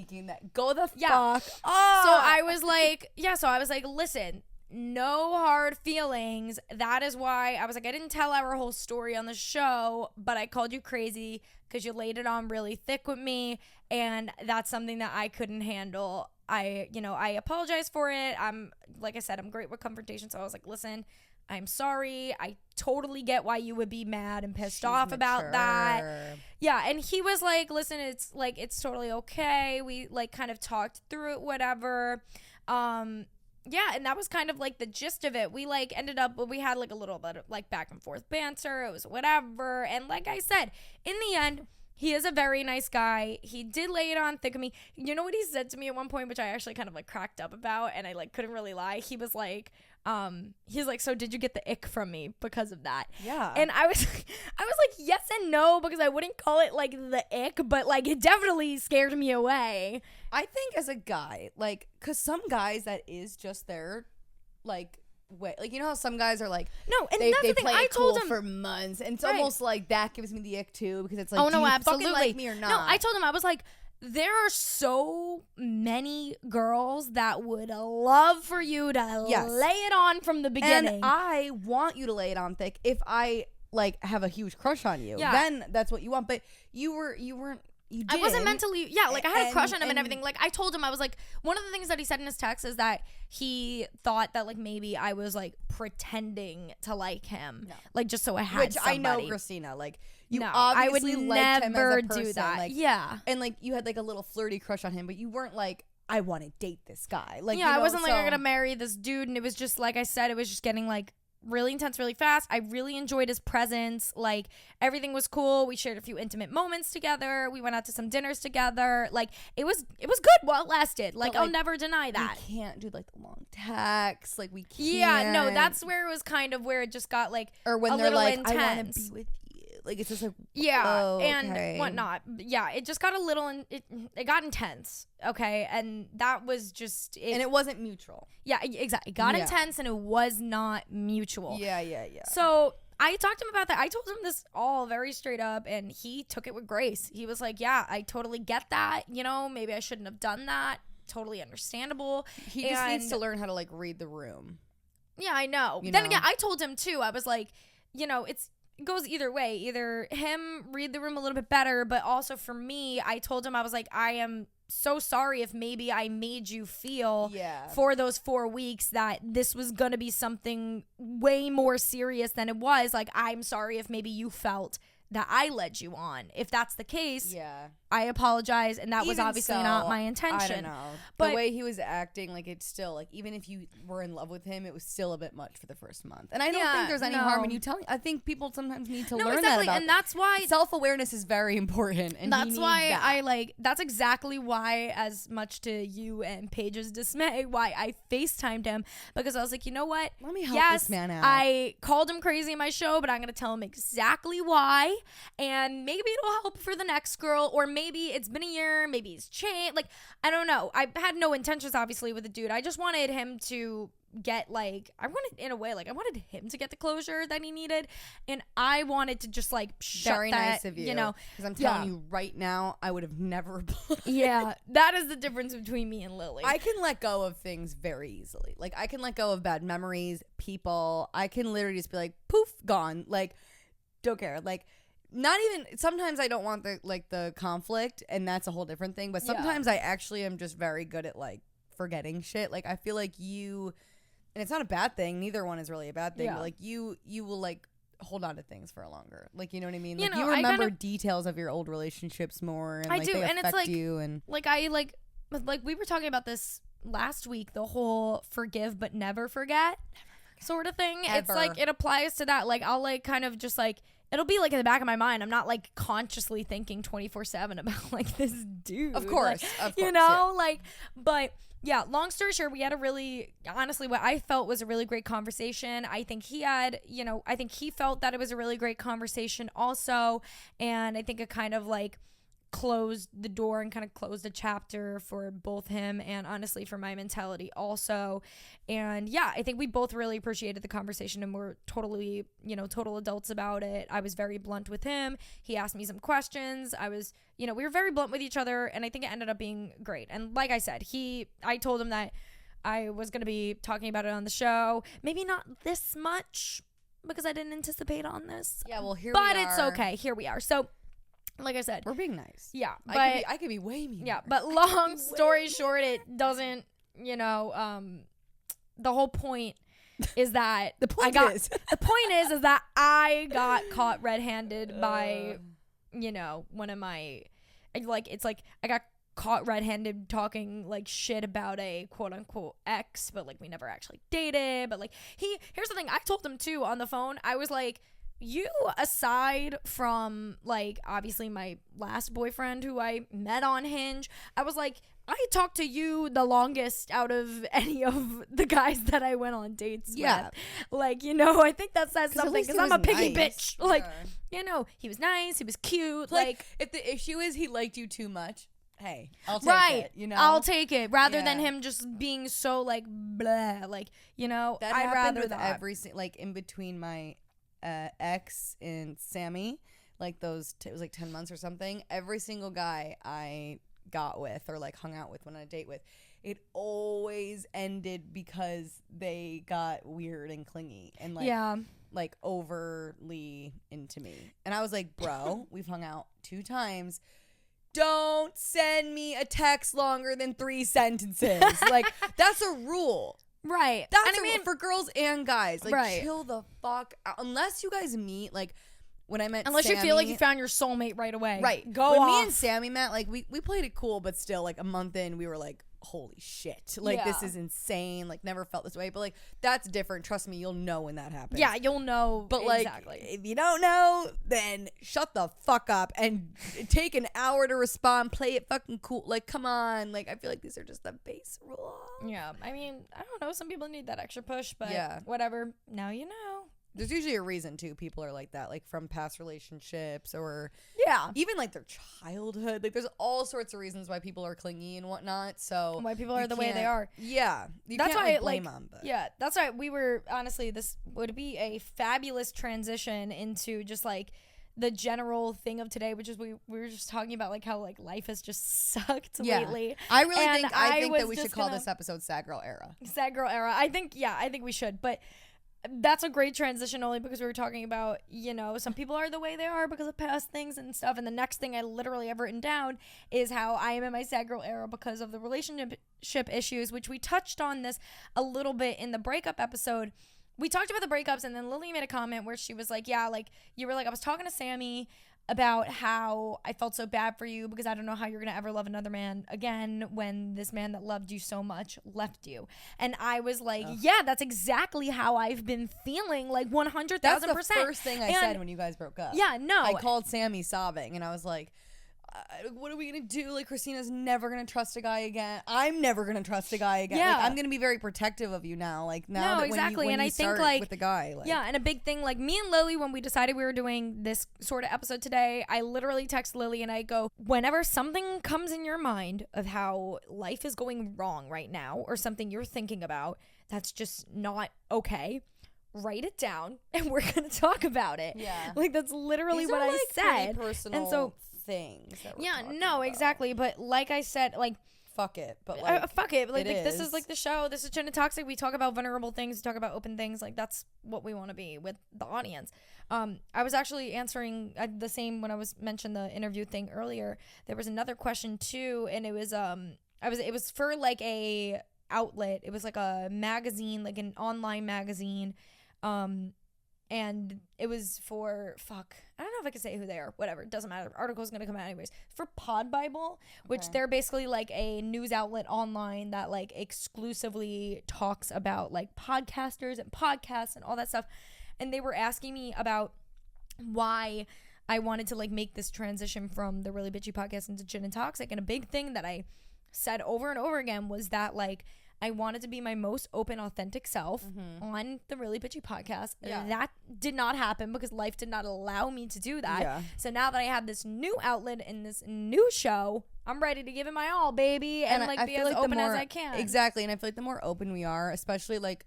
go the fuck off. So I was like, listen, no hard feelings. That is why I was like, I didn't tell our whole story on the show, but I called you crazy because you laid it on really thick with me, and that's something that I couldn't handle. I apologize for it. Like I said, I'm great with confrontation. So I was like, listen, I'm sorry. I totally get why you would be mad and pissed off about that. Yeah, and he was like, listen, it's totally okay. We like kind of talked through it, whatever. Yeah, and that was kind of like the gist of it. We like ended up, we had like a little bit of like back and forth banter. It was whatever. And like I said, in the end, he is a very nice guy. He did lay it on thick of me. You know what he said to me at one point, which I actually kind of like cracked up about, and I like couldn't really lie. He was like, he's like, so did you get the ick from me because of that? Yeah. And I was like, yes and no, because I wouldn't call it like the ick, but like it definitely scared me away. I think as a guy, like, because some guys that is just their like way, like, you know how some guys are like, no, and they that's the thing. play I it told cool him for months, and it's right. almost like that gives me the ick too, because it's like, oh do no, you absolutely fucking like me or not? No, I told him, I was like, there are so many girls that would love for you to lay it on from the beginning. And I want you to lay it on thick if I like have a huge crush on you. Yeah. Then that's what you want. But you weren't. I wasn't mentally, like I had a crush on him and everything. Like I told him, I was like, one of the things that he said in his text is that he thought that like maybe I was like pretending to like him, like just so I had somebody. I know, Christina, like you I would obviously never him as a person, do that. like, yeah, and like you had like a little flirty crush on him, but you weren't like, I want to date this guy. Like, yeah, I wasn't like, I'm gonna marry this dude, and it was just like I said, it was just getting like really intense really fast. I really enjoyed his presence. Like everything was cool. We shared a few intimate moments together. We went out to some dinners together. Like it was good while it lasted. Like I'll never deny that. We can't do like the long texts. Like we can't. Yeah, no, that's where it was kind of where it just got like, or when a they're like, intense. I want to be with you. Like it's just like, and whatnot. Yeah, it just got a little, it got intense. Okay, and that was just it. And it wasn't mutual. Yeah, exactly. It got intense, and it was not mutual. Yeah. So I talked to him about that. I told him this all very straight up, and he took it with grace. He was like, yeah, I totally get that. You know, maybe I shouldn't have done that. Totally understandable. He just needs to learn how to like read the room. Yeah, I know. You Then know? again, I told him too. I was like, it goes either way. Either him read the room a little bit better, but also for me, I told him, I was like, I am so sorry if maybe I made you feel for those 4 weeks that this was going to be something way more serious than it was. Like, I'm sorry if maybe you felt that I led you on. If that's the case, I apologize, and that was obviously not my intention. I don't know. But the way he was acting, like, it's still, like, even if you were in love with him, it was still a bit much for the first month. And I don't think there's any harm in you telling. I think people sometimes need to learn that about and that's why self-awareness is very important. And that's why that's exactly why, as much to you and Paige's dismay, why I FaceTimed him, because I was like, you know what? Let me help this man out. I called him crazy in my show, but I'm going to tell him exactly why, and maybe it'll help for the next girl, or maybe it's been a year, maybe he's changed. Like, I don't know. I had no intentions, obviously, with the dude. I just wanted him to get, like, I wanted him to get the closure that he needed, and I wanted to just, like, shut very that, nice of you, know, because I'm telling you right now, I would have never that is the difference between me and Lily. I can let go of things very easily. Like, I can let go of bad memories, people. I can literally just be like, poof, gone. Like, don't care. Like, not even, sometimes I don't want the conflict, and that's a whole different thing, but sometimes I actually am just very good at, like, forgetting shit. Like, I feel like you, and it's not a bad thing, neither one is really a bad thing, but, like, you will, like, hold on to things for a longer, like, you know what I mean? Like, you remember details of your old relationships more, and, like, they affect you, and we were talking about this last week, the whole forgive but never forget sort of thing. Ever. It's like, it applies to that. Like, I'll, like, kind of just, like, it'll be, like, in the back of my mind. I'm not, like, consciously thinking 24/7 about, like, this dude. Of course. Like, but yeah, long story short, we had a really, honestly, what I felt was a really great conversation. I think he had, I think he felt that it was a really great conversation also. And I think it kind of, like, closed the door and kind of closed a chapter for both him and, honestly, for my mentality also. And yeah, I think we both really appreciated the conversation, and we're totally, total adults about it. I was very blunt with him. He asked me some questions. I was, we were very blunt with each other, and I think it ended up being great. And like I said, I told him that I was going to be talking about it on the show. Maybe not this much, because I didn't anticipate on this. Yeah, well, here but we are. It's okay. Here we are. So, like I said, we're being nice. Yeah, but I could be way meaner. Yeah, but long story short, it doesn't. The whole point is that the point is that I got caught red-handed by, one of my, like, it's like I got caught red-handed talking, like, shit about a quote-unquote ex, but, like, we never actually dated. But, like, here's the thing, I told him too on the phone. I was like, you, aside from, like, obviously my last boyfriend who I met on Hinge, I was like, I talked to you the longest out of any of the guys that I went on dates with. Like, I think that says something, because I'm a picky bitch. Like, he was nice, he was cute. Like, if the issue is he liked you too much, hey, I'll take it, I'll take it, rather than him just being so, like, blah, like, that I'd rather with that. like, in between my ex and Sammy, like, it was like 10 months or something. Every single guy I got with or, like, hung out with, went on a date with, it always ended because they got weird and clingy and, like overly into me. And I was like, bro, we've hung out 2 times. Don't send me a text longer than 3 sentences. Like, that's a rule. Right. That's for girls and guys. Like, chill the fuck out. Unless you guys meet, like, when I met Unless Sammy, you feel like you found your soulmate right away. Right. Go when off. me and Sammy met, like, we played it cool, but still, like, a month in, we were like, holy shit. Like, this is insane. Like, never felt this way. But, like, that's different. Trust me, you'll know when that happens. Yeah, you'll know. But, exactly. like, if you don't know, then shut the fuck up and take an hour to respond. Play it fucking cool. Like, come on. Like, I feel like these are just the base rules. Yeah. I mean, I don't know. Some people need that extra push, but whatever. Now you know. There's usually a reason, too. People are like that, like, from past relationships or even, like, their childhood. Like, there's all sorts of reasons why people are clingy and whatnot. So why people are the way they are. Yeah. That's why, like, blame them. But. Yeah. That's why we were, honestly, this would be a fabulous transition into just, like, the general thing of today, which is we were just talking about like how like life has just sucked lately. I really And think that we should call this episode Sad Girl Era. Sad Girl Era. I think we should. But that's a great transition only because we were talking about, you know, some people are the way they are because of past things and stuff. And the next thing I literally have written down is how I am in my sad girl era because of the relationship issues, which we touched on this a little bit in the breakup episode. We talked about the breakups, and then Lily made a comment where she was like, yeah, like you were like, I was talking to Sammy about how I felt so bad for you because I don't know how you're going to ever love another man again when this man that loved you so much left you. And I was like, yeah, that's exactly how I've been feeling, like 100,000%. That's the first thing I said when you guys broke up. Yeah, no. I called Sammy sobbing, and I was like, what are we going to do? Like, Christina's never going to trust a guy again. I'm never going to trust a guy again. Yeah. Like, I'm going to be very protective of you now. Like, now that exactly. when and you I start think like with the guy. Like, yeah, and a big thing, like me and Lily, when we decided we were doing this sort of episode today, I literally text Lily and I go, whenever something comes in your mind of how life is going wrong right now or something you're thinking about that's just not okay, write it down and we're going to talk about it. Yeah. Like, that's literally these what are, I like, said. pretty personal And so, things that we're yeah, talking no, about. exactly. But like I said, like, fuck it. But like, fuck it. Like, this is is like the show. This is Gin and Toxic. We talk about vulnerable things. We talk about open things. Like, that's what we want to be with the audience. I was actually answering the same when I was mentioned the interview thing earlier. There was another question too, and it was it was for like a outlet. It was like a magazine, like an online magazine. And it was for, I don't know if I can say who they are. Whatever, it doesn't matter. Article's gonna come out anyways. For Pod Bible, which they're basically like a news outlet online that like exclusively talks about like podcasters and podcasts and all that stuff. And they were asking me about why I wanted to like make this transition from the Really Bitchy podcast into Gin and Toxic. And a big thing that I said over and over again was that like I wanted to be my most open, authentic self on the Really Bitchy podcast. Yeah. That did not happen because life did not allow me to do that. Yeah. So now that I have this new outlet and this new show, I'm ready to give it my all, baby, and like be as like open as I can. Exactly. And I feel like the more open we are, especially like,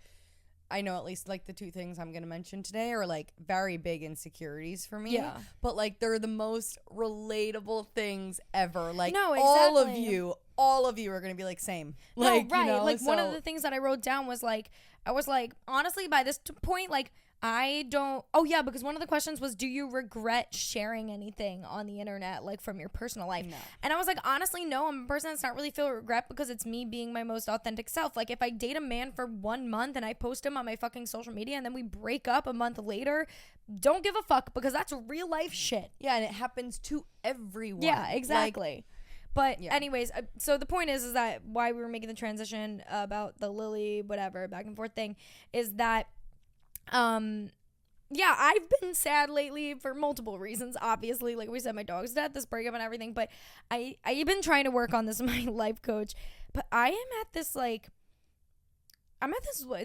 I know at least like the two things I'm going to mention today are like very big insecurities for me. Yeah. But like they're the most relatable things ever. Like No, all of you are going to be like same. Like, no, right. You know, like one of the things that I wrote down was like, I was like, honestly, by this point, like I don't, because one of the questions was, do you regret sharing anything on the internet, like from your personal life? No. And I was like, honestly, no, I'm a person that's not really feel regret because it's me being my most authentic self. Like if I date a man for 1 month and I post him on my fucking social media and then we break up a month later, don't give a fuck because that's real life shit. Yeah, and it happens to everyone. Yeah, exactly. But yeah. anyways, so the point is that why we were making the transition about the Lily, whatever, back and forth thing is that, yeah, I've been sad lately for multiple reasons, obviously. Like we said, my dog's dead, this breakup and everything. But I've been trying to work on this with my life coach. But I am at this, like,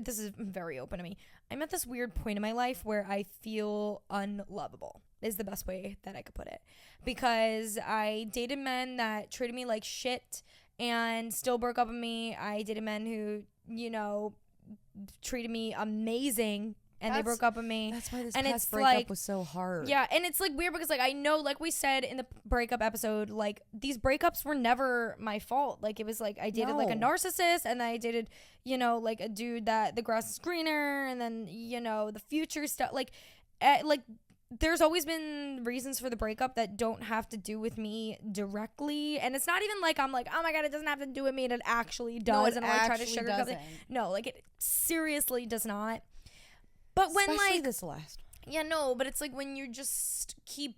this is very open to me. I'm at this weird point in my life where I feel unlovable is the best way that I could put it. Because I dated men that treated me like shit and still broke up with me. I dated men who, you know, treated me amazing and they broke up with me. That's why this and past it's breakup like, was so hard. Yeah, and it's like weird because like I know, like we said in the breakup episode, like these breakups were never my fault. Like it was like I dated like a narcissist, and I dated, you know, like a dude that the grass is greener, and then, you know, the future stuff. Like there's always been reasons for the breakup that don't have to do with me directly, and it's not even like I'm like, oh my god, it doesn't have to do with me, and it actually does. No, it and I try to actually sugarcoat it. No, like it seriously does not. But when especially like this last. Yeah, no, but it's like when you just keep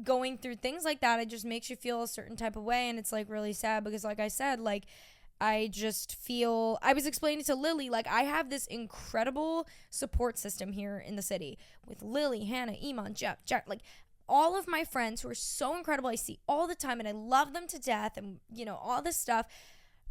going through things like that, it just makes you feel a certain type of way, and it's like really sad because like I said, like I just feel, I was explaining to Lily, like I have this incredible support system here in the city with Lily, Hannah, Iman, Jeff, Jack, like all of my friends who are so incredible. I see all the time and I love them to death and, you know, all this stuff.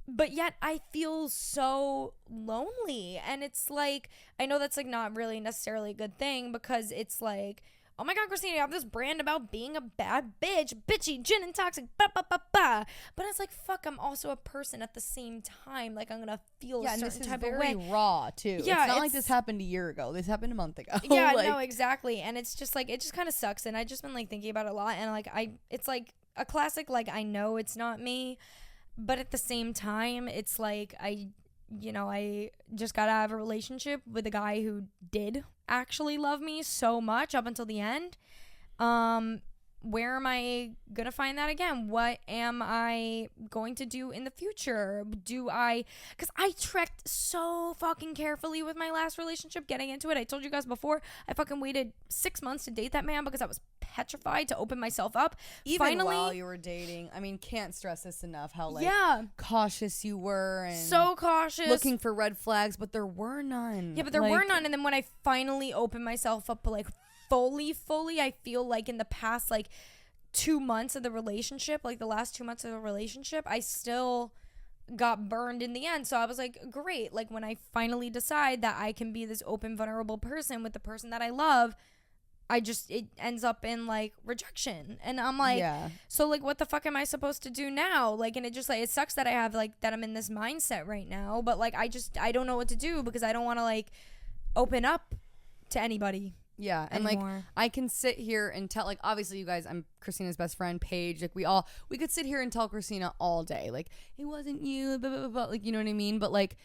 But yet I feel so lonely. And it's like, I know that's like not really necessarily a good thing because it's like, oh my God, Christina, you have this brand about being a bad bitch, bitchy, gin and toxic, ba ba ba ba. But it's like, fuck, I'm also a person at the same time. Like, I'm gonna feel a certain type of way. And this is very raw too. Yeah, it's not like this happened a year ago. This happened a month ago. Yeah, like, no, exactly. And it's just like, it just kind of sucks. And I've just been like thinking about it a lot. And like, it's like a classic, like, I know it's not me, but at the same time, it's like, I just got out of a relationship with a guy who did actually love me so much up until the end. Where am I gonna find that again? What am I going to do in the future? Because I trekked so fucking carefully with my last relationship getting into it. I told you guys before, I fucking waited 6 months to date that man because I was petrified to open myself up. Even finally, while you were dating, I mean, can't stress this enough how cautious you were and so cautious, looking for red flags, but there were none. Yeah, but there were none. And then when I finally opened myself up, like fully, I feel like in the past like 2 months of the relationship, like the last 2 months of the relationship, I still got burned in the end. So I was like, great. Like when I finally decide that I can be this open, vulnerable person with the person that I love, it ends up in like rejection. And I'm like, so like, what the fuck am I supposed to do now? Like, and it just like, it sucks that I have like, that I'm in this mindset right now, but like, I don't know what to do because I don't want to like open up to anybody. Yeah, and anymore. like I can sit here and tell, like, obviously you guys, I'm Christina's best friend, Paige. Like we could sit here and tell Christina all day, like it wasn't you, blah, blah, blah, blah, like, you know what I mean? But like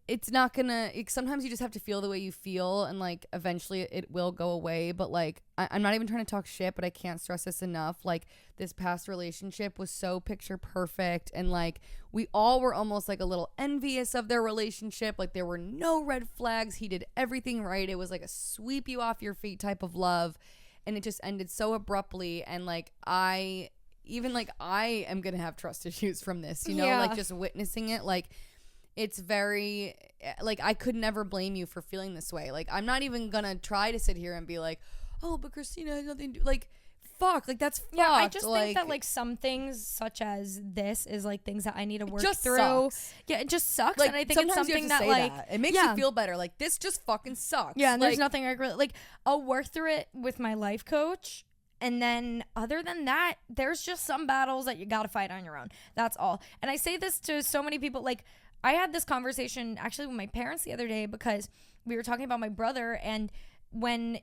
it's not gonna. Sometimes you just have to feel the way you feel, and like eventually it will go away. But like I'm not even trying to talk shit, but I can't stress this enough. Like this past relationship was so picture perfect, and like we all were almost like a little envious of their relationship. Like there were no red flags. He did everything right. It was like a sweep you off your feet type of love, and it just ended so abruptly. And like I am gonna have trust issues from this. You know, like just witnessing it, like. It's very, like, I could never blame you for feeling this way. Like, I'm not even gonna try to sit here and be like, oh, but Christina has nothing to do. Like, fuck. Like, that's fucked. Yeah, I just think that, like, some things, such as this, is, like, things that I need to work through. Sucks. Yeah, it just sucks. Like, and I think it's something that, like. It makes you feel better. Like, this just fucking sucks. Yeah, and like, there's nothing I really, like, I'll work through it with my life coach. And then other than that, there's just some battles that you gotta fight on your own. That's all. And I say this to so many people, like, I had this conversation actually with my parents the other day because we were talking about my brother, and when,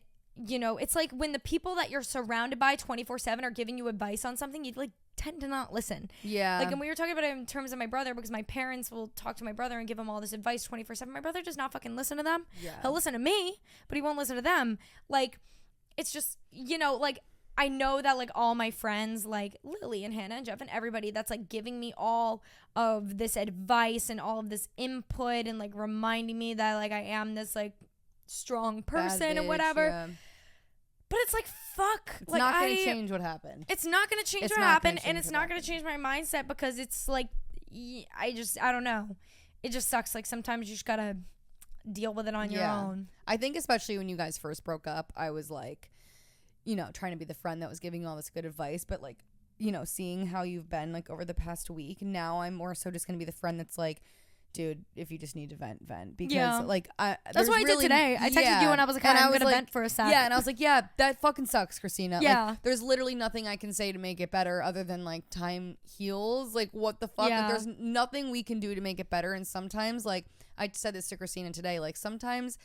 you know, it's like when the people that you're surrounded by 24/7 are giving you advice on something, you like tend to not listen. Yeah. Like, and we were talking about it in terms of my brother because my parents will talk to my brother and give him all this advice 24/7. My brother does not fucking listen to them. Yeah. He'll listen to me, but he won't listen to them. Like, it's just, you know, like, I know that, like, all my friends, like Lily and Hannah and Jeff and everybody that's, like, giving me all of this advice and all of this input and, like, reminding me that, like, I am this, like, strong person and whatever. Yeah. But it's, like, fuck. It's like, not going to change what happened. It's not going to change what happened, and it's not going to change my mindset because it's, like, I don't know. It just sucks. Like, sometimes you just got to deal with it on your own. I think especially when you guys first broke up, I was, like, you know, trying to be the friend that was giving you all this good advice, but like, you know, seeing how you've been like over the past week, now I'm more so just gonna be the friend that's like, dude, if you just need to vent because like that's what I did today. I texted you and I was like, I'm gonna vent for a sec. Yeah, and I was like, yeah, that fucking sucks, Christina. Yeah, like, there's literally nothing I can say to make it better other than like time heals. Like, what the fuck? Like, there's nothing we can do to make it better. And sometimes, like, I said this to Christina today, like sometimes,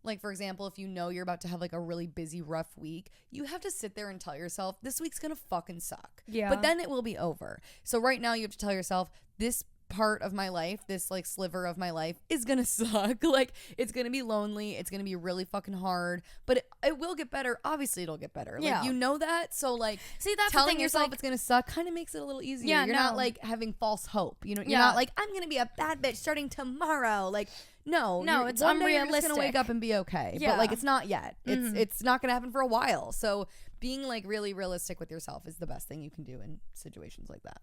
like, for example, if you know you're about to have, like, a really busy, rough week, you have to sit there and tell yourself, this week's gonna fucking suck. Yeah. But then it will be over. So right now you have to tell yourself, this part of my life, this, like, sliver of my life is gonna suck. Like, it's gonna be lonely. It's gonna be really fucking hard. But it will get better. Obviously, it'll get better. Like, you know that? So, like, see, that's telling the thing, yourself like, it's gonna suck kind of makes it a little easier. Yeah, you're not, like, having false hope. You know, you're not like, I'm gonna be a bad bitch starting tomorrow. Like, no, it's one day unrealistic. you're just gonna wake up and be okay. But like, it's not yet. It's not gonna happen for a while. So being like really realistic with yourself is the best thing you can do in situations like that.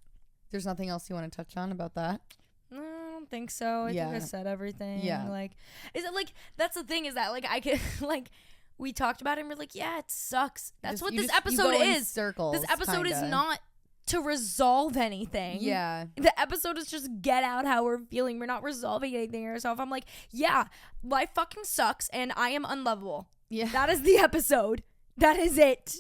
There's nothing else you want to touch on about that? No, I don't think so. I think I said everything. Yeah. Like, is it like, that's the thing, is that like I could like, we talked about it and we're like, yeah, it sucks. That's what this episode is. Circles, this episode kinda. is not to resolve anything. Yeah. The episode is just get out how we're feeling. We're not resolving anything ourselves. I'm like, yeah, life fucking sucks and I am unlovable. Yeah. That is the episode. That is it.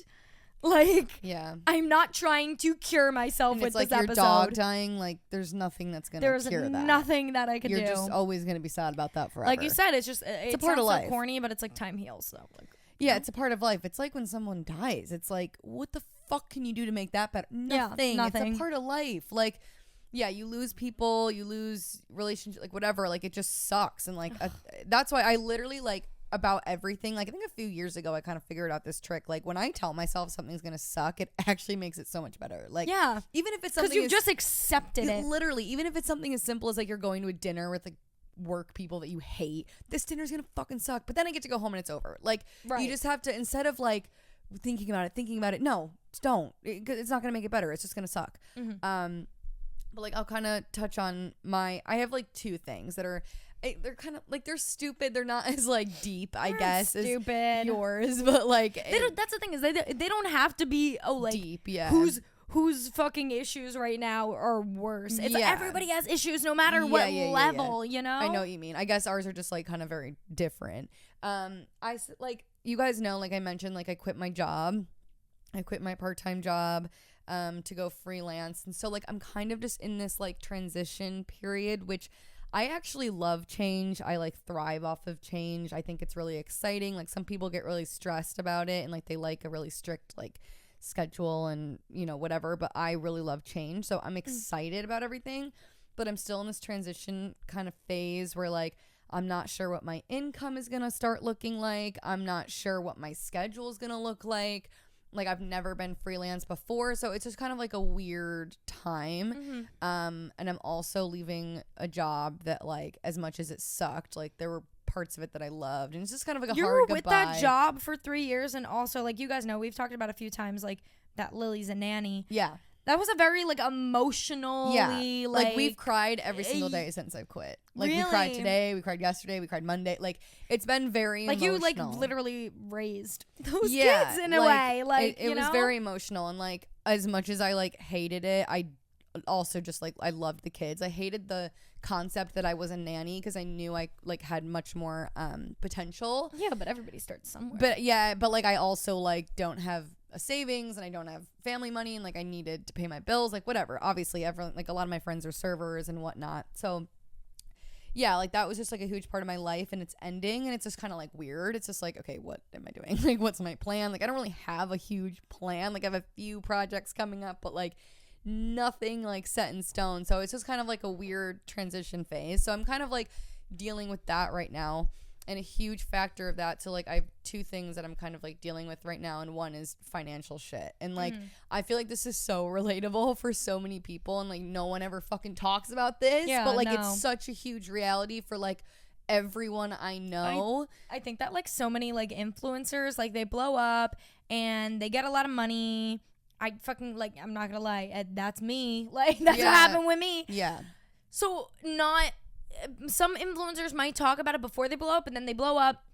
Like, yeah. I'm not trying to cure myself And with it's like this your episode. dog dying. Like, there's nothing that's gonna There's cure that. nothing that I can do. You're just always gonna be sad about that forever. Like you said, it's just it's a part of life. So corny, but it's like time heals. So like, yeah, it's a part of life. It's like when someone dies. It's like, what the fuck can you do to make that better? Nothing. nothing. It's a part of life. Like, yeah, you lose people, you lose relationships, like whatever. Like, it just sucks. And like, that's why I literally like about everything. Like, I think a few years ago, I kind of figured out this trick. Like, when I tell myself something's gonna suck, it actually makes it so much better. Like, yeah, even if it's something because you've just accepted it. Literally, even if it's something as simple as like you're going to a dinner with like work people that you hate, this dinner's gonna fucking suck, but then I get to go home and it's over. Like, you just have to, instead of like thinking about it, no, just don't. It's not gonna make it better. It's just gonna suck. But like, I'll kind of touch on I have like two things that are, they're kind of like, they're stupid. They're not as like deep, I guess, stupid as yours, but like they don't, that's the thing, is they don't have to be like deep. Yeah, whose fucking issues right now are worse. It's like everybody has issues no matter what level, you know? I know what you mean. I guess ours are just like kind of very different. Like, you guys know, like I mentioned, like I quit my job. I quit my part-time job to go freelance. And so like I'm kind of just in this like transition period, which I actually love change. I like thrive off of change. I think it's really exciting. Like, some people get really stressed about it and like they like a really strict like schedule and, you know, whatever, but I really love change. So I'm excited about everything, but I'm still in this transition kind of phase where like I'm not sure what my income is going to start looking like. I'm not sure what my schedule is going to look like. Like, I've never been freelance before, so it's just kind of like a weird time. And I'm also leaving a job that, like, as much as it sucked, like there were parts of it that I loved, and it's just kind of like a hard goodbye. You were with that job for 3 years, and also, like, you guys know, we've talked about a few times, like, that Lily's a nanny. Yeah. That was a very, like, emotionally, like we've cried every single day since I've quit. Like, really? We cried today, we cried yesterday, we cried Monday. Like, it's been very like emotional. You, like, literally raised those kids in a way. Like, it was very emotional, and, like, as much as I, like, hated it, I also just, like, I loved the kids. I hated the concept that I was a nanny because I knew I, like, had much more potential. Yeah, but everybody starts somewhere. But, yeah, but, like, I also, like, don't have a savings, and I don't have family money, and like I needed to pay my bills, like whatever. Obviously, everyone, like a lot of my friends are servers and whatnot. So yeah, like that was just like a huge part of my life, and it's ending, and it's just kind of like weird. It's just like, okay, what am I doing? Like, what's my plan? Like, I don't really have a huge plan. Like, I have a few projects coming up, but like nothing like set in stone. So it's just kind of like a weird transition phase. So I'm kind of like dealing with that right now. And a huge factor of that, so like I have two things that I'm kind of like dealing with right now, and one is financial shit. And like I feel like this is so relatable for so many people, and like no one ever fucking talks about this. Yeah, but like it's such a huge reality for like everyone I know. I think that like so many like influencers, like they blow up and they get a lot of money. I fucking, like, I'm not gonna lie, that's me. Like, that's what happened with me. Yeah. So some influencers might talk about it before they blow up, and then they blow up,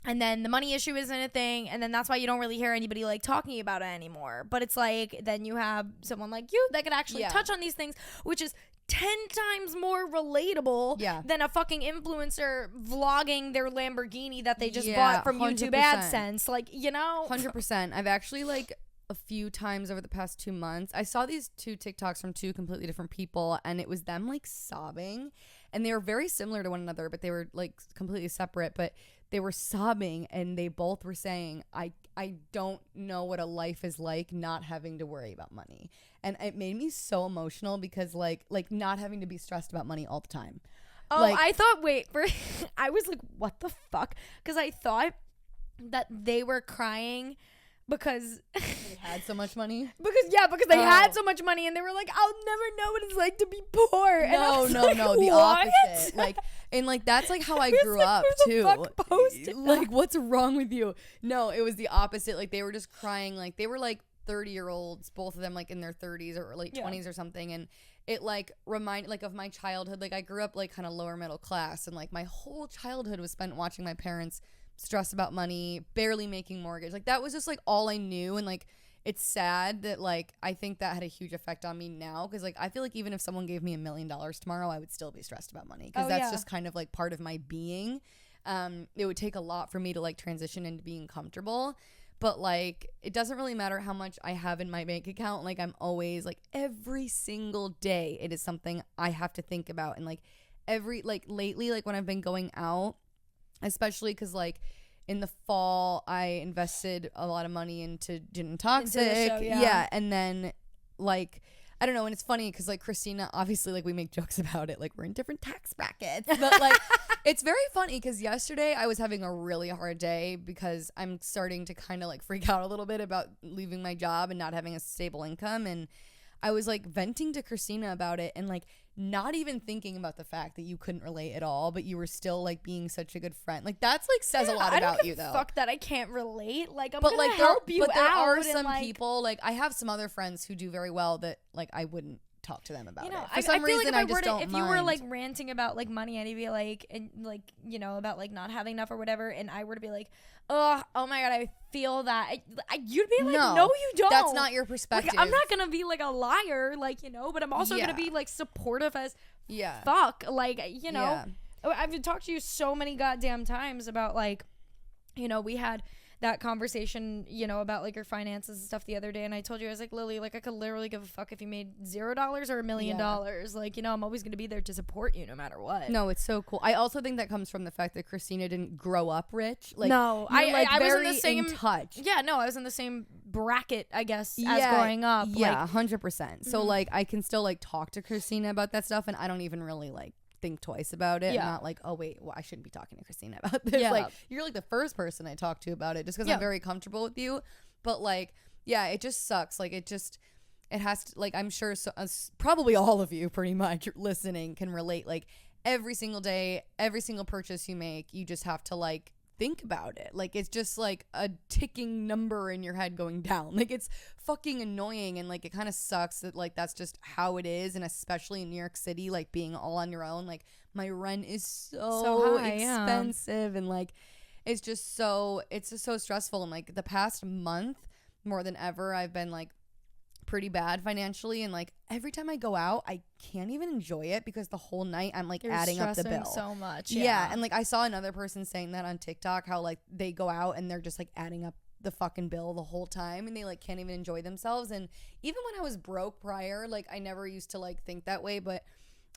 and then the money issue isn't a thing, and then that's why you don't really hear anybody like talking about it anymore. But it's like, then you have someone like you that could actually touch on these things, which is 10 times more relatable than a fucking influencer vlogging their Lamborghini that they just bought from 100%. YouTube AdSense. Like, you know? 100%. I've actually, like, a few times over the past 2 months, I saw these two TikToks from two completely different people, and it was them like sobbing, and they were very similar to one another, but they were like completely separate. But they were sobbing, and they both were saying, I don't know what a life is like not having to worry about money. And it made me so emotional because like not having to be stressed about money all the time. Oh, like, I thought, I was like, what the fuck? Because I thought that they were crying because they had so much money. Because they had so much money, and they were like, I'll never know what it's like to be poor. And No, the opposite. Like, and like that's like how I grew up too. Like, what's wrong with you? No, it was the opposite. Like, they were just crying. Like, they were like 30-year-olds, both of them like in their 30s or late 20s or something, and it like reminded like of my childhood. Like, I grew up like kind of lower middle class, and like my whole childhood was spent watching my parents stress about money, barely making mortgage. Like, that was just like all I knew. And like, it's sad that like I think that had a huge effect on me now, because like I feel like even if someone gave me $1 million tomorrow, I would still be stressed about money, because that's just kind of like part of my being. It would take a lot for me to like transition into being comfortable. But like, it doesn't really matter how much I have in my bank account. Like, I'm always like, every single day it is something I have to think about. And like lately, like when I've been going out, especially because like in the fall I invested a lot of money into Gin and Toxic. Into the show, yeah. And then like, I don't know, and it's funny because like Christina, obviously like we make jokes about it, like we're in different tax brackets, but like it's very funny because yesterday I was having a really hard day because I'm starting to kind of like freak out a little bit about leaving my job and not having a stable income, and I was like venting to Christina about it and like not even thinking about the fact that you couldn't relate at all, but you were still like being such a good friend. Like that's like says a lot about you though. Fuck that I can't relate. Like I'm but gonna like help you out. But there are and, some like, people, like I have some other friends who do very well that like I wouldn't talk to them about you know, it. For some I feel reason, like I just don't if mind. you were like ranting about like money and you'd be like, and like, you know, about like not having enough or whatever, and I were to be like, oh my god, I feel that, you'd be like, no, you don't. That's not your perspective. Like, I'm not gonna be like a liar, like, you know, but I'm also gonna be like supportive as fuck, like, you know. Yeah. I've talked to you so many goddamn times about like, you know, we had that conversation, you know, about like your finances and stuff the other day, and I told you, I was like, Lily, like I could literally give a fuck if you made $0 or $1 million. Like, you know, I'm always gonna be there to support you no matter what. No, it's so cool. I also think that comes from the fact that Christina didn't grow up rich. Like, no, I was in the same touch. Yeah, no, I was in the same bracket, I guess, as growing up. Yeah, 100%. So like, I can still like talk to Christina about that stuff, and I don't even really like think twice about it. I'm not like, oh wait, well I shouldn't be talking to Christina about this. Like, you're like the first person I talk to about it, just because I'm very comfortable with you. But like, yeah, it just sucks. Like it has to, like, I'm sure probably all of you pretty much listening can relate. Like every single day, every single purchase you make, you just have to like think about it. Like it's just like a ticking number in your head going down. Like it's fucking annoying, and like it kind of sucks that like that's just how it is. And especially in New York City, like being all on your own, like my rent is so high, expensive, and like it's just so stressful. And like the past month more than ever, I've been like pretty bad financially, and like every time I go out I can't even enjoy it because the whole night I'm like adding up the bill so much. And like I saw another person saying that on TikTok, how like they go out and they're just like adding up the fucking bill the whole time, and they like can't even enjoy themselves. And even when I was broke prior, like I never used to like think that way, but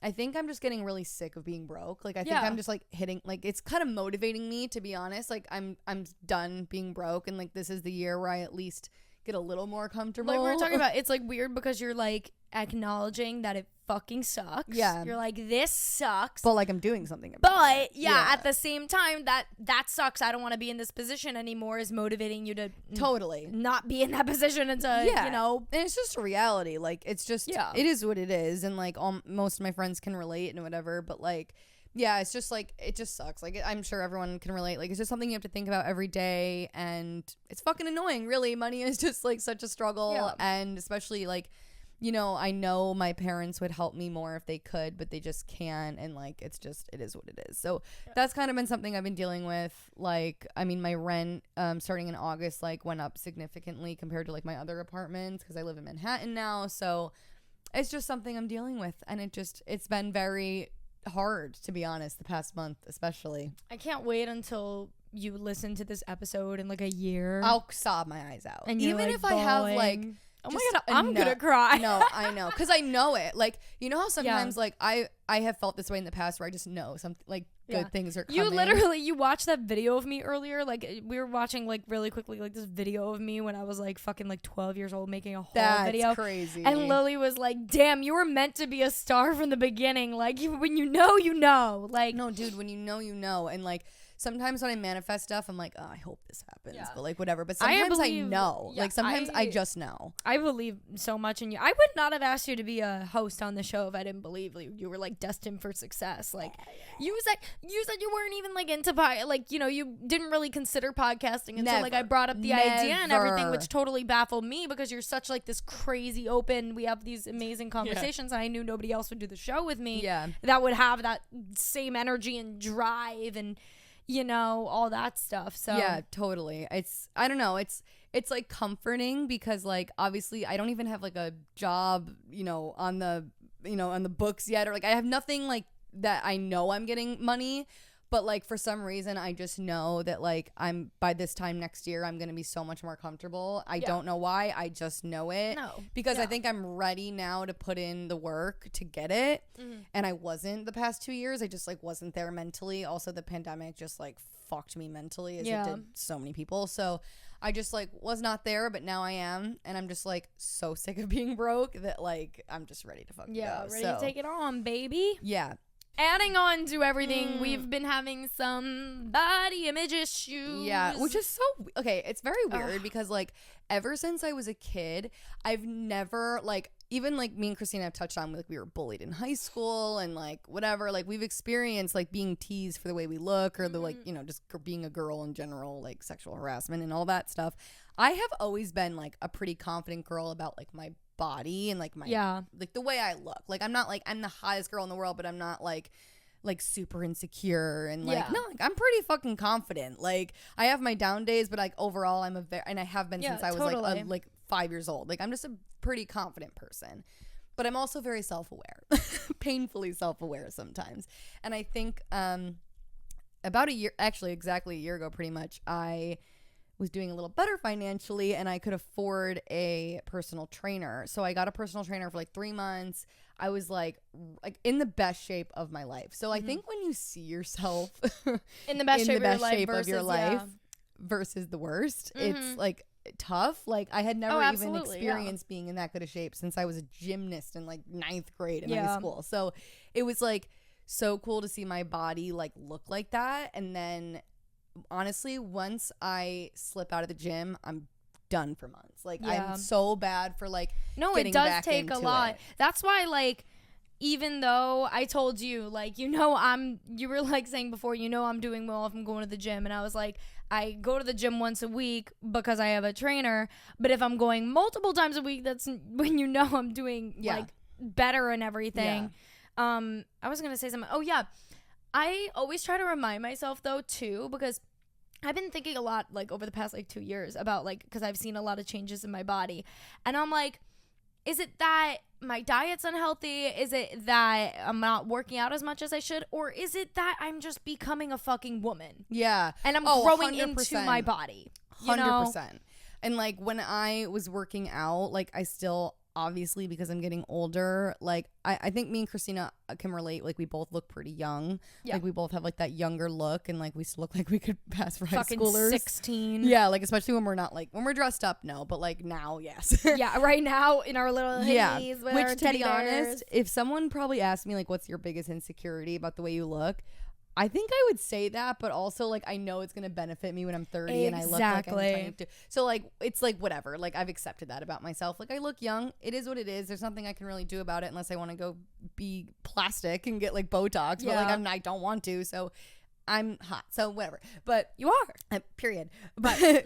I think I'm just getting really sick of being broke. Like I think I'm just like hitting, like it's kind of motivating me, to be honest. Like I'm done being broke, and like this is the year where I at least get a little more comfortable. Like we were talking about, it's like weird because you're like acknowledging that it fucking sucks. Yeah. You're like, this sucks. But like I'm doing something about it. But at the same time, that sucks, I don't want to be in this position anymore, is motivating you to totally not be in that position and to, you know. And it's just a reality. Like it's just, it is what it is. And like most of my friends can relate and whatever, but like, yeah, it's just like, it just sucks. Like I'm sure everyone can relate. Like it's just something you have to think about every day, and it's fucking annoying. Really, money is just like such a struggle, and especially like, you know, I know my parents would help me more if they could, but they just can't, and like it's just, it is what it is. So that's kind of been something I've been dealing with. Like, I mean, my rent starting in August like went up significantly compared to like my other apartments because I live in Manhattan now. So it's just something I'm dealing with, and it's been very hard, to be honest, the past month especially. I can't wait until you listen to this episode in like a year. I'll sob my eyes out, and even like if I have like, oh my god, I'm gonna cry. No, I know, because I know it. Like, you know how sometimes like I have felt this way in the past where I just know something like good things are coming. You watched that video of me earlier. Like we were watching like really quickly like this video of me when I was like fucking like 12 years old making a whole video. That's crazy. And Lily was like, "Damn, you were meant to be a star from the beginning. Like when you know, you know." Like, no, dude, when you know, you know. And like sometimes when I manifest stuff, I'm like, oh, I hope this happens. Yeah. But like whatever. But sometimes I know. Yeah, like sometimes I just know. I believe so much in you. I would not have asked you to be a host on the show if I didn't believe you were like destined for success. Like you said you weren't even like into like, you know, you didn't really consider podcasting until like I brought up the idea and everything, which totally baffled me because you're such like this crazy open. We have these amazing conversations, and I knew nobody else would do the show with me. Yeah. That would have that same energy and drive and, you know, all that stuff. So yeah, totally. I don't know, it's like comforting because like obviously I don't even have like a job, you know, on the books yet, or like I have nothing like that I know I'm getting money, But like for some reason, I just know that like by this time next year, I'm gonna be so much more comfortable. I don't know why. I just know it. No. Because I think I'm ready now to put in the work to get it. And I wasn't the past 2 years. I just like wasn't there mentally. Also, the pandemic just like fucked me mentally as it did so many people. So I just like was not there, but now I am, and I'm just like so sick of being broke that like I'm just ready to fucking go. Ready to take it on, baby. Yeah. Adding on to everything, we've been having some body image issues. Yeah, which is so okay. It's very weird because like ever since I was a kid, I've never like even like me and Christina have touched on like we were bullied in high school and like whatever. Like we've experienced like being teased for the way we look or the like just being a girl in general, like sexual harassment and all that stuff. I have always been like a pretty confident girl about like my body and like my like the way I look. Like I'm not like I'm the hottest girl in the world, but I'm not like super insecure and like no, like I'm pretty fucking confident. Like I have my down days, but like overall I'm and I have been since I was like 5 years old. Like I'm just a pretty confident person. But I'm also very self-aware. Painfully self-aware sometimes. And I think about a year, actually exactly a year ago pretty much, I was doing a little better financially and I could afford a personal trainer. So I got a personal trainer for like 3 months. I was like in the best shape of my life. So I think when you see yourself in the best shape of your life versus the worst, it's like tough. Like I had never even experienced being in that good of shape since I was a gymnast in like 9th grade in high school. So it was like so cool to see my body like look like that. And then honestly, once I slip out of the gym, I'm done for months. Like I'm so bad for like it does take a lot. That's why like even though I told you like you were like saying before I'm doing well if I'm going to the gym, and I was like I go to the gym once a week because I have a trainer, but if I'm going multiple times a week, that's when I'm doing like better and everything. I was gonna say something. I always try to remind myself though too, because I've been thinking a lot like over the past like 2 years about like, because I've seen a lot of changes in my body, and I'm like, is it that my diet's unhealthy? Is it that I'm not working out as much as I should? Or is it that I'm just becoming a fucking woman? Yeah. And I'm growing 100%. Into my body. 100%. And like when I was working out, like I still obviously because I'm getting older, like I think me and Christina can relate. Like we both look pretty young. Like we both have like that younger look, and like we still look like we could pass for high schoolers. 16. Yeah, like especially when we're not like when we're dressed up, no, but like now, yes. Yeah, right now in our little hoodies with our teddy bears. Honest, if someone probably asked me like what's your biggest insecurity about the way you look, I think I would say that, but also like I know it's gonna benefit me when I'm 30 and I look like I'm 22. So like it's like whatever. Like I've accepted that about myself. Like I look young. It is what it is. There's nothing I can really do about it unless I want to go be plastic and get like Botox. But like I don't want to. So I'm hot. So whatever. But you are. Period. But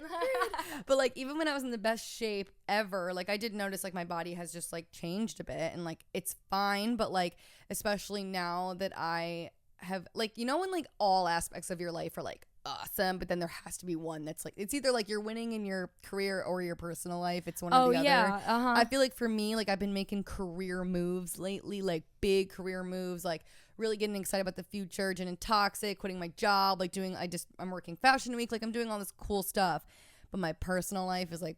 but like even when I was in the best shape ever, like I did notice like my body has just like changed a bit, and like it's fine. But like especially now that I have like when like all aspects of your life are like awesome, but then there has to be one that's like it's either like you're winning in your career or your personal life. It's one or the other. I feel like for me, like I've been making career moves lately, like big career moves, like really getting excited about the future, getting toxic, quitting my job, like I'm working fashion week, like I'm doing all this cool stuff. But my personal life is like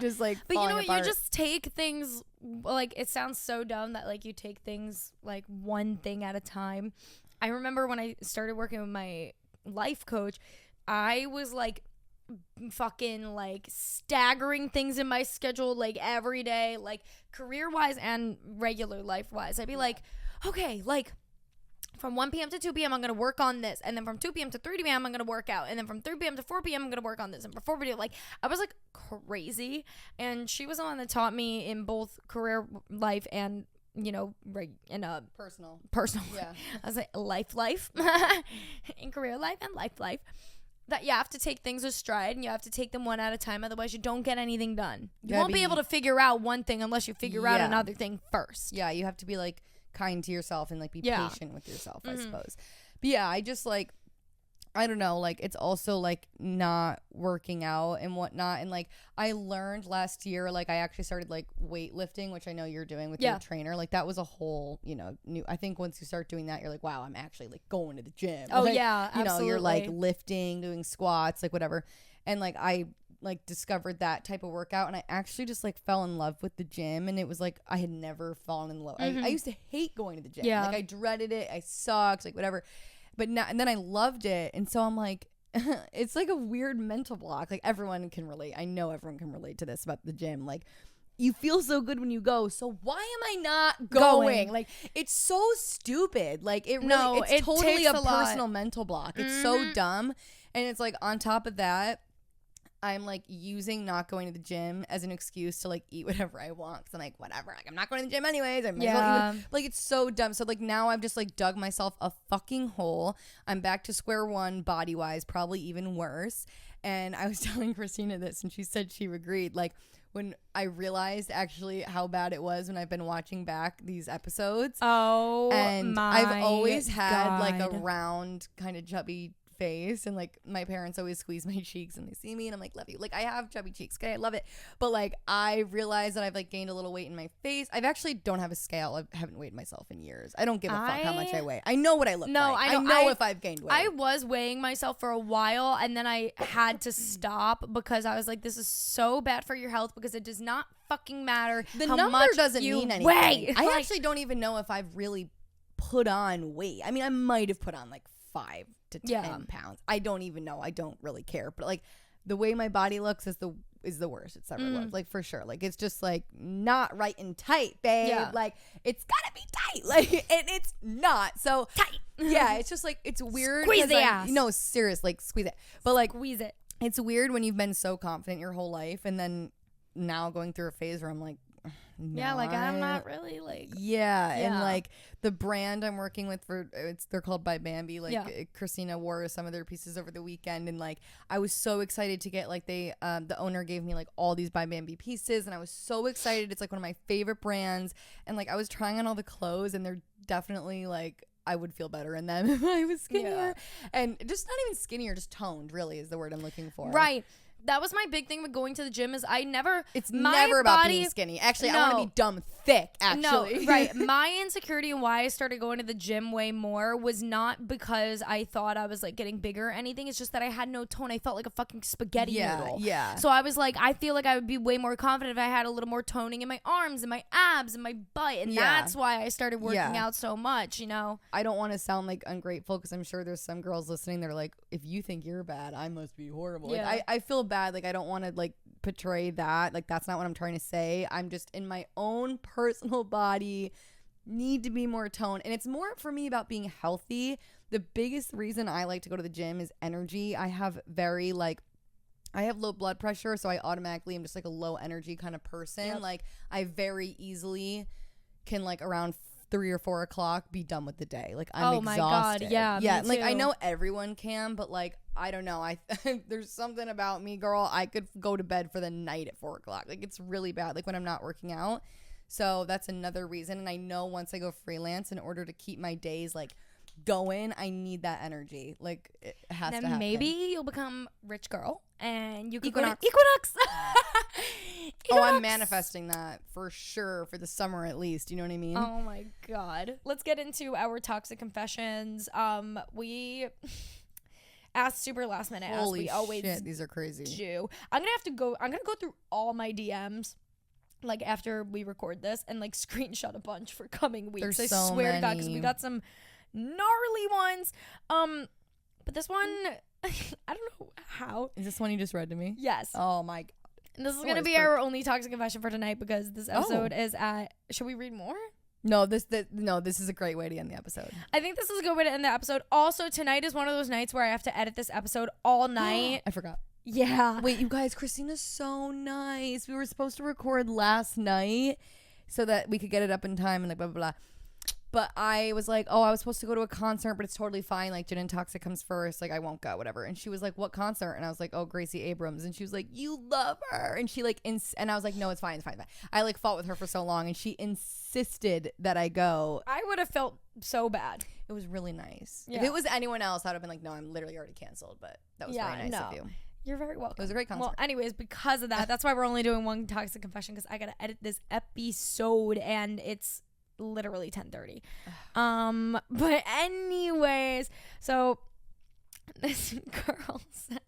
just like but falling apart. You just take things like, it sounds so dumb that like you take things like one thing at a time. I remember when I started working with my life coach, I was like fucking like staggering things in my schedule like every day, like career wise and regular life wise. I'd be like, okay, like from 1 p.m. to 2 p.m. I'm going to work on this. And then from 2 p.m. to 3 p.m. I'm going to work out. And then from 3 p.m. to 4 p.m. I'm going to work on this. And for 4 p.m. like I was like crazy. And she was the one that taught me in both career life and in a personal. Yeah. I was like life in career life and life. That you have to take things with stride and you have to take them one at a time. Otherwise you don't get anything done. You won't be able to figure out one thing unless you figure out another thing first. Yeah. You have to be like kind to yourself and like be patient with yourself, I suppose. But yeah, I just like I don't know, like it's also like not working out and whatnot. And like I learned last year, like I actually started like weightlifting, which I know you're doing with your trainer. Like that was a whole, you know, new. I think once you start doing that, you're like, wow, I'm actually like going to the gym. Oh like, yeah, you absolutely. know, you're like lifting, doing squats, like whatever. And like I like discovered that type of workout, and I actually just like fell in love with the gym. And it was like I had never fallen in love. I used to hate going to the gym. Like I dreaded it. I sucked, like whatever. But now, and then I loved it. And so I'm like, it's like a weird mental block. Like everyone can relate. I know everyone can relate to this about the gym. Like you feel so good when you go. So why am I not going? Like it's so stupid. Like it really, it's totally a personal mental block. It's so dumb. And it's like on top of that, I'm like using not going to the gym as an excuse to like eat whatever I want, because I'm like, whatever, like I'm not going to the gym anyways, I might as well eat. Like it's so dumb. So like now I've just like dug myself a fucking hole. I'm back to square one body wise, probably even worse. And I was telling Christina this, and she said she agreed. Like when I realized actually how bad it was when I've been watching back these episodes. Oh, and my I've always had God. like a round kind of chubby face, and like my parents always squeeze my cheeks and they see me and I'm like, love you. Like I have chubby cheeks, okay, I love it. But like I realized that I've like gained a little weight in my face. I've actually don't have a scale. I haven't weighed myself in years. I don't give a fuck how much I weigh. I know what I look like. I know if I've gained weight. I was weighing myself for a while, and then I had to stop because I was like, this is so bad for your health, because it does not fucking matter the how number much doesn't you mean anything. weigh. I actually don't even know if I've really put on weight. I mean, I might have put on like 5 to 10 pounds. I don't even know. I don't really care. But like the way my body looks is the worst it's ever looked. Like for sure. Like it's just like not right and tight, babe. Yeah. Like it's gotta be tight. Like and it's not. So tight. Yeah, it's just like it's weird. Squeeze the ass. No, seriously, like squeeze it. But like squeeze it. It's weird when you've been so confident your whole life, and then now going through a phase where I'm like, yeah, like I'm not really like and like the brand I'm working with they're called By Bambi. Like Christina wore some of their pieces over the weekend, and like I was so excited to get like the owner gave me like all these By Bambi pieces, and I was so excited. It's like one of my favorite brands, and like I was trying on all the clothes, and they're definitely like I would feel better in them if I was skinnier, and just not even skinnier, just toned. Really is the word I'm looking for. Right. That was my big thing with going to the gym is it's never about being skinny. Actually, I want to be dumb thick, actually. No, right. My insecurity and why I started going to the gym way more was not because I thought I was like getting bigger or anything. It's just that I had no tone. I felt like a fucking spaghetti noodle. Yeah. So I was like, I feel like I would be way more confident if I had a little more toning in my arms and my abs and my butt. And that's why I started working out so much, you know? I don't want to sound like ungrateful, because I'm sure there's some girls listening that are like, if you think you're bad, I must be horrible. Yeah. Like I feel bad. Like I don't want to like portray that. Like that's not what I'm trying to say. I'm just in my own personal body need to be more toned, and it's more for me about being healthy. The biggest reason I like to go to the gym is energy. I have low blood pressure, so I automatically am just like a low energy kind of person. Yep. Like I very easily can like around 3 or 4 o'clock be done with the day. Like I'm exhausted. My God, yeah, me like too. I know everyone can, but like I don't know. There's something about me, girl. I could go to bed for the night at 4 o'clock. Like it's really bad. Like when I'm not working out. So that's another reason. And I know once I go freelance, in order to keep my days like going, I need that energy. Like it has to happen. Then maybe you'll become rich girl and you can Equinox. go to Equinox. Oh, I'm manifesting that for sure, for the summer at least. You know what I mean? Oh my God. Let's get into our toxic confessions. We asked super last minute. Holy as we always shit, these are crazy. do. I'm gonna go through all my DMs like after we record this and like screenshot a bunch for coming weeks. There's I so swear to God, because many. we got some gnarly ones. But this one I don't know how. Is this one you just read to me? Yes. Oh my God. And this is gonna be our only toxic confession for tonight, because this episode is at. Should we read more? No, this is a great way to end the episode. I think this is a good way to end the episode. Also, tonight is one of those nights where I have to edit this episode all night. I forgot. Yeah. Wait, you guys, Christina's so nice. We were supposed to record last night so that we could get it up in time and like blah, blah, blah. But I was like, oh, I was supposed to go to a concert, but it's totally fine. Like, Gin and Toxic comes first. Like, I won't go, whatever. And she was like, what concert? And I was like, oh, Gracie Abrams. And she was like, you love her. And she like, and I was like, no, it's fine. It's fine. I like fought with her for so long, and she insisted that I go. I would have felt so bad. It was really nice. Yeah. If it was anyone else, I would have been like, no, I'm literally already canceled. But that was very nice of you. You're very welcome. It was a great concert. Well, anyways, because of that, that's why we're only doing one toxic confession, because I gotta edit this episode and it's literally 10:30. But anyways, so this girl says,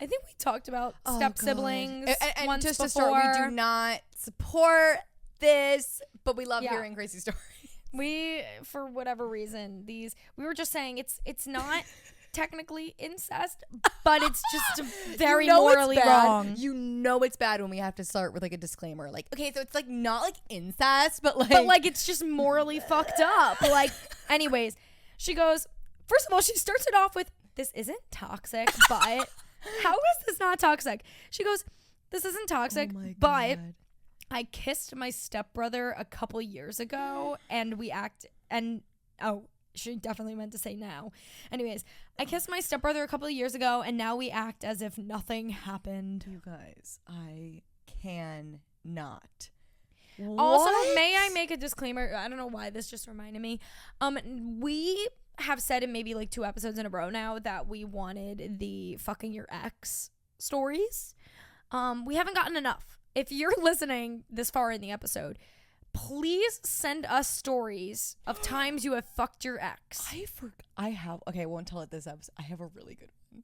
I think we talked about step siblings and once just before. To start, we do not support this, but we love hearing crazy stories. We, for whatever reason, we were just saying it's not technically incest, but it's just very morally wrong. You know it's bad when we have to start with like a disclaimer, like, okay, so it's like not like incest, but like it's just morally fucked up. Like, anyways, she goes, first of all, she starts it off with, this isn't toxic, but how is this not toxic? She goes, this isn't toxic, but I kissed my stepbrother a couple years ago and she definitely meant to say now. Anyways, I kissed my stepbrother a couple of years ago and now we act as if nothing happened. You guys, I cannot. Also, may I make a disclaimer? I don't know why this just reminded me. We have said in maybe like 2 episodes in a row now that we wanted the fucking your ex stories. We haven't gotten enough. If you're listening this far in the episode, please send us stories of times you have fucked your ex. I won't tell it this episode. I have a really good one.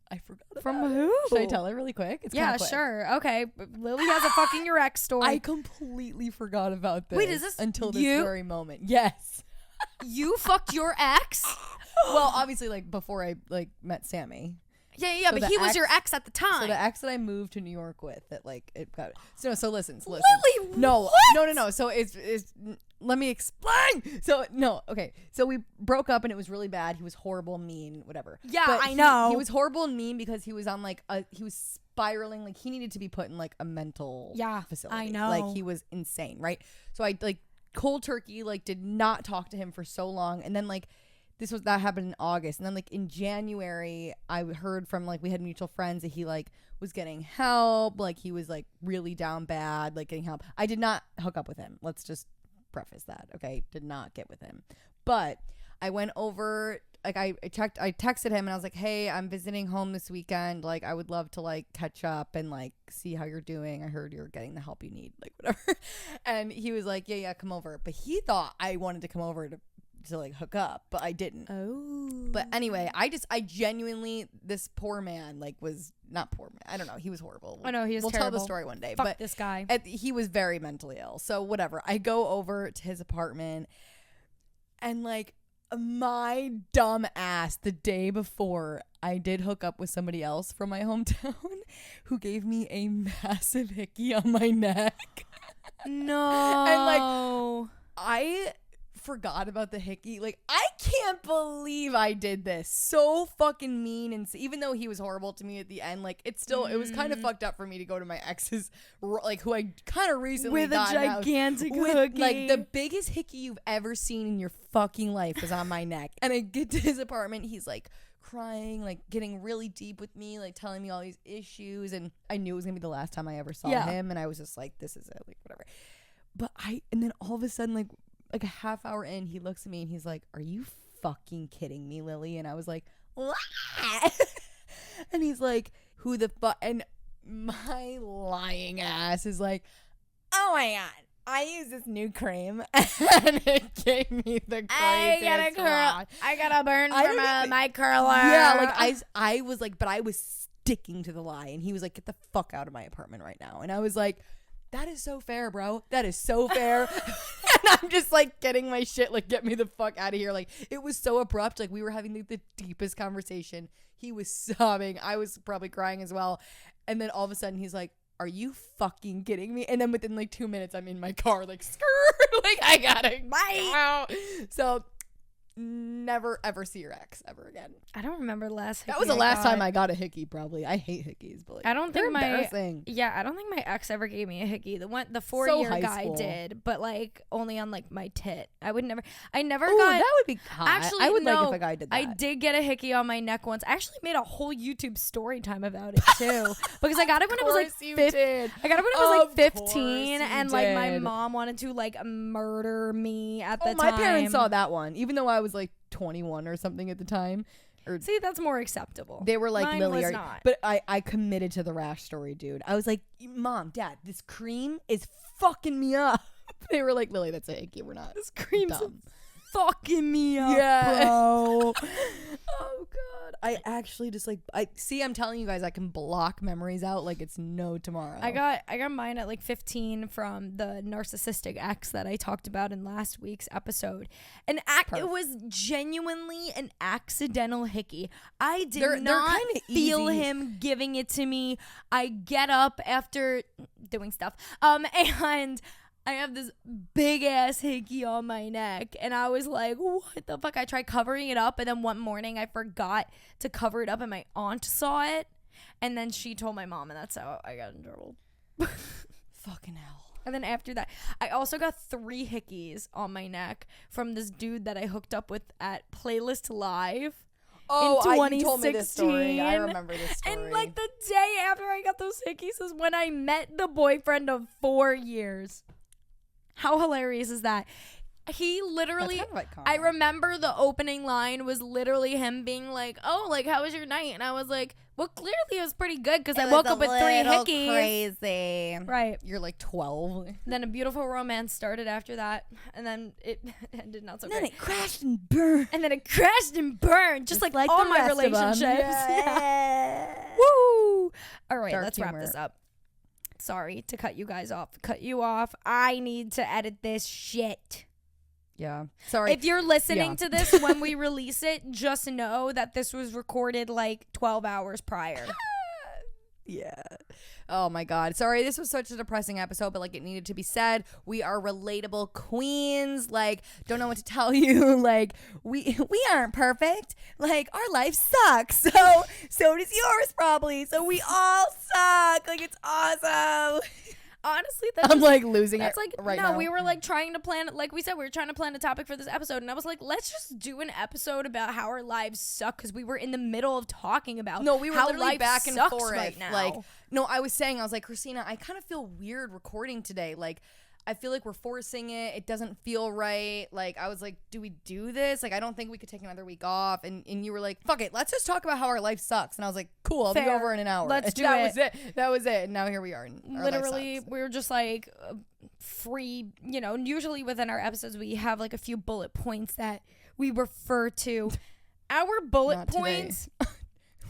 I forgot about From it. who? Should I tell it really quick? It's yeah, quick. sure. Okay. Lily has a fucking your ex story. I completely forgot about this. Wait, is this until this you? very moment? Yes. You fucked your ex? Well, obviously, like before I like met Sammy. Yeah, So but he was your ex at the time. So the ex that I moved to New York with, that like it got. So listen. Lily, no, what? no. So it's. Let me explain. So no, okay. So we broke up and it was really bad. He was horrible, mean, whatever. Yeah, but I know. He was horrible and mean because he was on like he was spiraling. Like he needed to be put in like a mental facility. I know. Like he was insane, right? So I like cold turkey like did not talk to him for so long, and then like. That happened in August, and then like in January I heard from like we had mutual friends that he like was getting help, like he was like really down bad, like getting help. I did not hook up with him, let's just preface that, okay? Did not get with him, but I went over, like I texted him and I was like, hey, I'm visiting home this weekend, like I would love to like catch up and like see how you're doing. I heard you're getting the help you need, like whatever. And he was like, yeah, come over, but he thought I wanted to come over to like hook up, but I didn't. Oh. But anyway, I genuinely, this poor man like was not poor man. I don't know. He was horrible. I know he was We'll terrible. tell the story one day. Fuck but this guy. He was very mentally ill. So whatever. I go over to his apartment and like my dumb ass the day before I did hook up with somebody else from my hometown who gave me a massive hickey on my neck. No. And like I forgot about the hickey. Like I can't believe I did this. So fucking mean, and even though he was horrible to me at the end, like it was kind of fucked up for me to go to my ex's, like who I kind of recently with a got gigantic with, hickey, like the biggest hickey you've ever seen in your fucking life was on my neck. And I get to his apartment, he's like crying, like getting really deep with me, like telling me all these issues, and I knew it was gonna be the last time I ever saw him, and I was just like, this is it, like whatever. But and then all of a sudden, like a half hour in, he looks at me and he's like, are you fucking kidding me, Lily? And I was like, what? And he's like, who the fuck? And my lying ass is like, oh my god, I use this new cream and it gave me the craziest I got a burn from my curler. Yeah, like I was like, but I was sticking to the lie, and he was like, get the fuck out of my apartment right now. And I was like, that is so fair, bro. That is so fair. And I'm just like getting my shit, like get me the fuck out of here. Like it was so abrupt. Like we were having the deepest conversation. He was sobbing. I was probably crying as well. And then all of a sudden he's like, are you fucking kidding me? And then within like 2 minutes, I'm in my car, like skirt, like I gotta bye. So never ever see your ex ever again. I don't remember the last hickey. That was the last time I got a hickey, probably. I hate hickeys, but like, I don't think embarrassing. I don't think my ex ever gave me a hickey. The 4-year guy did, but like only on like my tit. I never got that would be hot. Actually, I would no, like if a guy did that. I did get a hickey on my neck once. I actually made a whole YouTube story time about it too, because I got it when I was like 15. I got it when I was like 15, and like my mom wanted to like murder me at the time. My parents saw that one, even though I was like 21 or something at the time. Or See, that's more acceptable. they were like, Mine Lily, was not. but I committed to the rash story, dude. I was like, Mom, Dad, this cream is fucking me up. They were like, Lily, that's a hickey. We're not. This cream's dumb. fucking me up, Yeah. bro. Oh god, I actually just like I'm telling you guys, I can block memories out like it's no tomorrow. I got mine at like 15 from the narcissistic ex that I talked about in last week's episode. It was genuinely an accidental hickey. I did They're not kinda feel easy. him giving it to me. I get up after doing stuff, and I have this big ass hickey on my neck, and I was like, what the fuck? I tried covering it up, and then one morning I forgot to cover it up, and my aunt saw it, and then she told my mom, and that's how I got in trouble. fucking hell. And then after that, I also got 3 hickeys on my neck from this dude that I hooked up with at Playlist Live. Oh, in you told me this story. I 2016. remember this story. And like the day after I got those hickeys is when I met the boyfriend of 4 years. How hilarious is that? He literally, That's kind of iconic. I remember the opening line was literally him being like, oh, like, how was your night? And I was like, well, clearly it was pretty good because I woke up with 3 hickeys. Crazy. Right. You're like 12. Then a beautiful romance started after that. And then it ended not so Then great. it crashed and burned. And then it crashed and burned, just like all the my rest of 'em. relationships. Yeah. Woo! All right, Dark let's humor. wrap this up. Sorry to cut you guys off. Cut you off. I need to edit this shit. Yeah. Sorry. If you're listening Yeah. to this when we release it, just know that this was recorded like 12 hours prior. Yeah. Oh my god. Sorry, this was such a depressing episode, but like it needed to be said. We are relatable queens. Like, don't know what to tell you. Like, we aren't perfect. Like, our life sucks. So does yours probably. So we all suck. Like, it's awesome. Honestly, that's I'm just, like losing that's it like right no, now. we were like trying to plan, like we said, we were trying to plan a topic for this episode, and I was like, let's just do an episode about how our lives suck because we were in the middle of talking about No, we were how literally life back and sucks forth. right now. Like, no, I was like, Christina, I kind of feel weird recording today. Like, I feel like we're forcing it. It doesn't feel right. Like, I was like, do we do this? Like, I don't think we could take another week off. And you were like, fuck it. Let's just talk about how our life sucks. And I was like, cool. I'll be Fair. over in an hour. Let's And do that it. was it. That was it. And now here we are. And our life Literally, sucks. we were just like free, you know, usually within our episodes we have like a few bullet points that we refer to. Our bullet Not today. points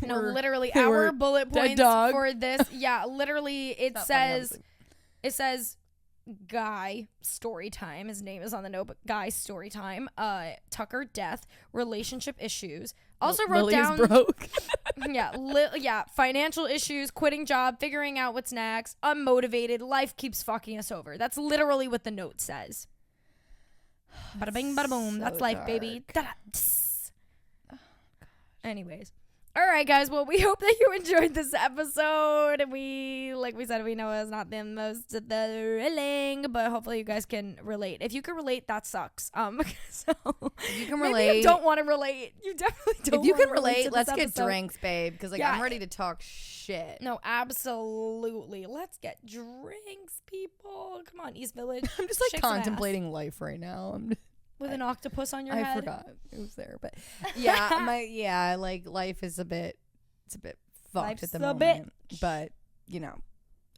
no, We're- literally we're our bullet dead points dog. for this. Yeah, literally it Not funny, says obviously. Guy story time. His name is on the note, but Guy story time. Tucker death, relationship issues. Also wrote Lily's down broke. yeah, financial issues, quitting job, figuring out what's next, unmotivated, life keeps fucking us over. That's literally what the note says. Bada bing, bada boom. So That's life, baby. dark. Da-da, tss. Anyways. All right, guys. Well, we hope that you enjoyed this episode. And like we said, we know it's not the most thrilling, but hopefully you guys can relate. If you can relate, that sucks. So If you can maybe relate. you don't want to relate. You definitely don't. If you can wanna relate, relate, to let's this get episode. drinks, babe. Because like Yeah. I'm ready to talk shit. No, absolutely. Let's get drinks, people. Come on, East Village. I'm just like Shake some ass. contemplating life right now. With an octopus on your I head. forgot it was there, but yeah, like life is a bit fucked Life's at the a moment, but you know,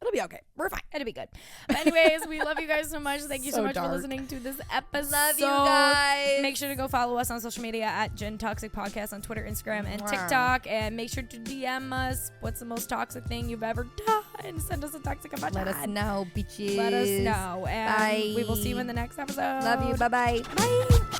it'll be okay. We're fine. It'll be good. But anyways, we love you guys so much. Thank you so So much for dark. listening to this episode. Love you guys. Make sure to go follow us on social media at Gen Toxic Podcast on Twitter, Instagram, and TikTok. And make sure to DM us what's the most toxic thing you've ever done. Send us a toxic emoji. Let us know, bitches. Let us know. And Bye. we will see you in the next episode. Love you. Bye-bye. Bye.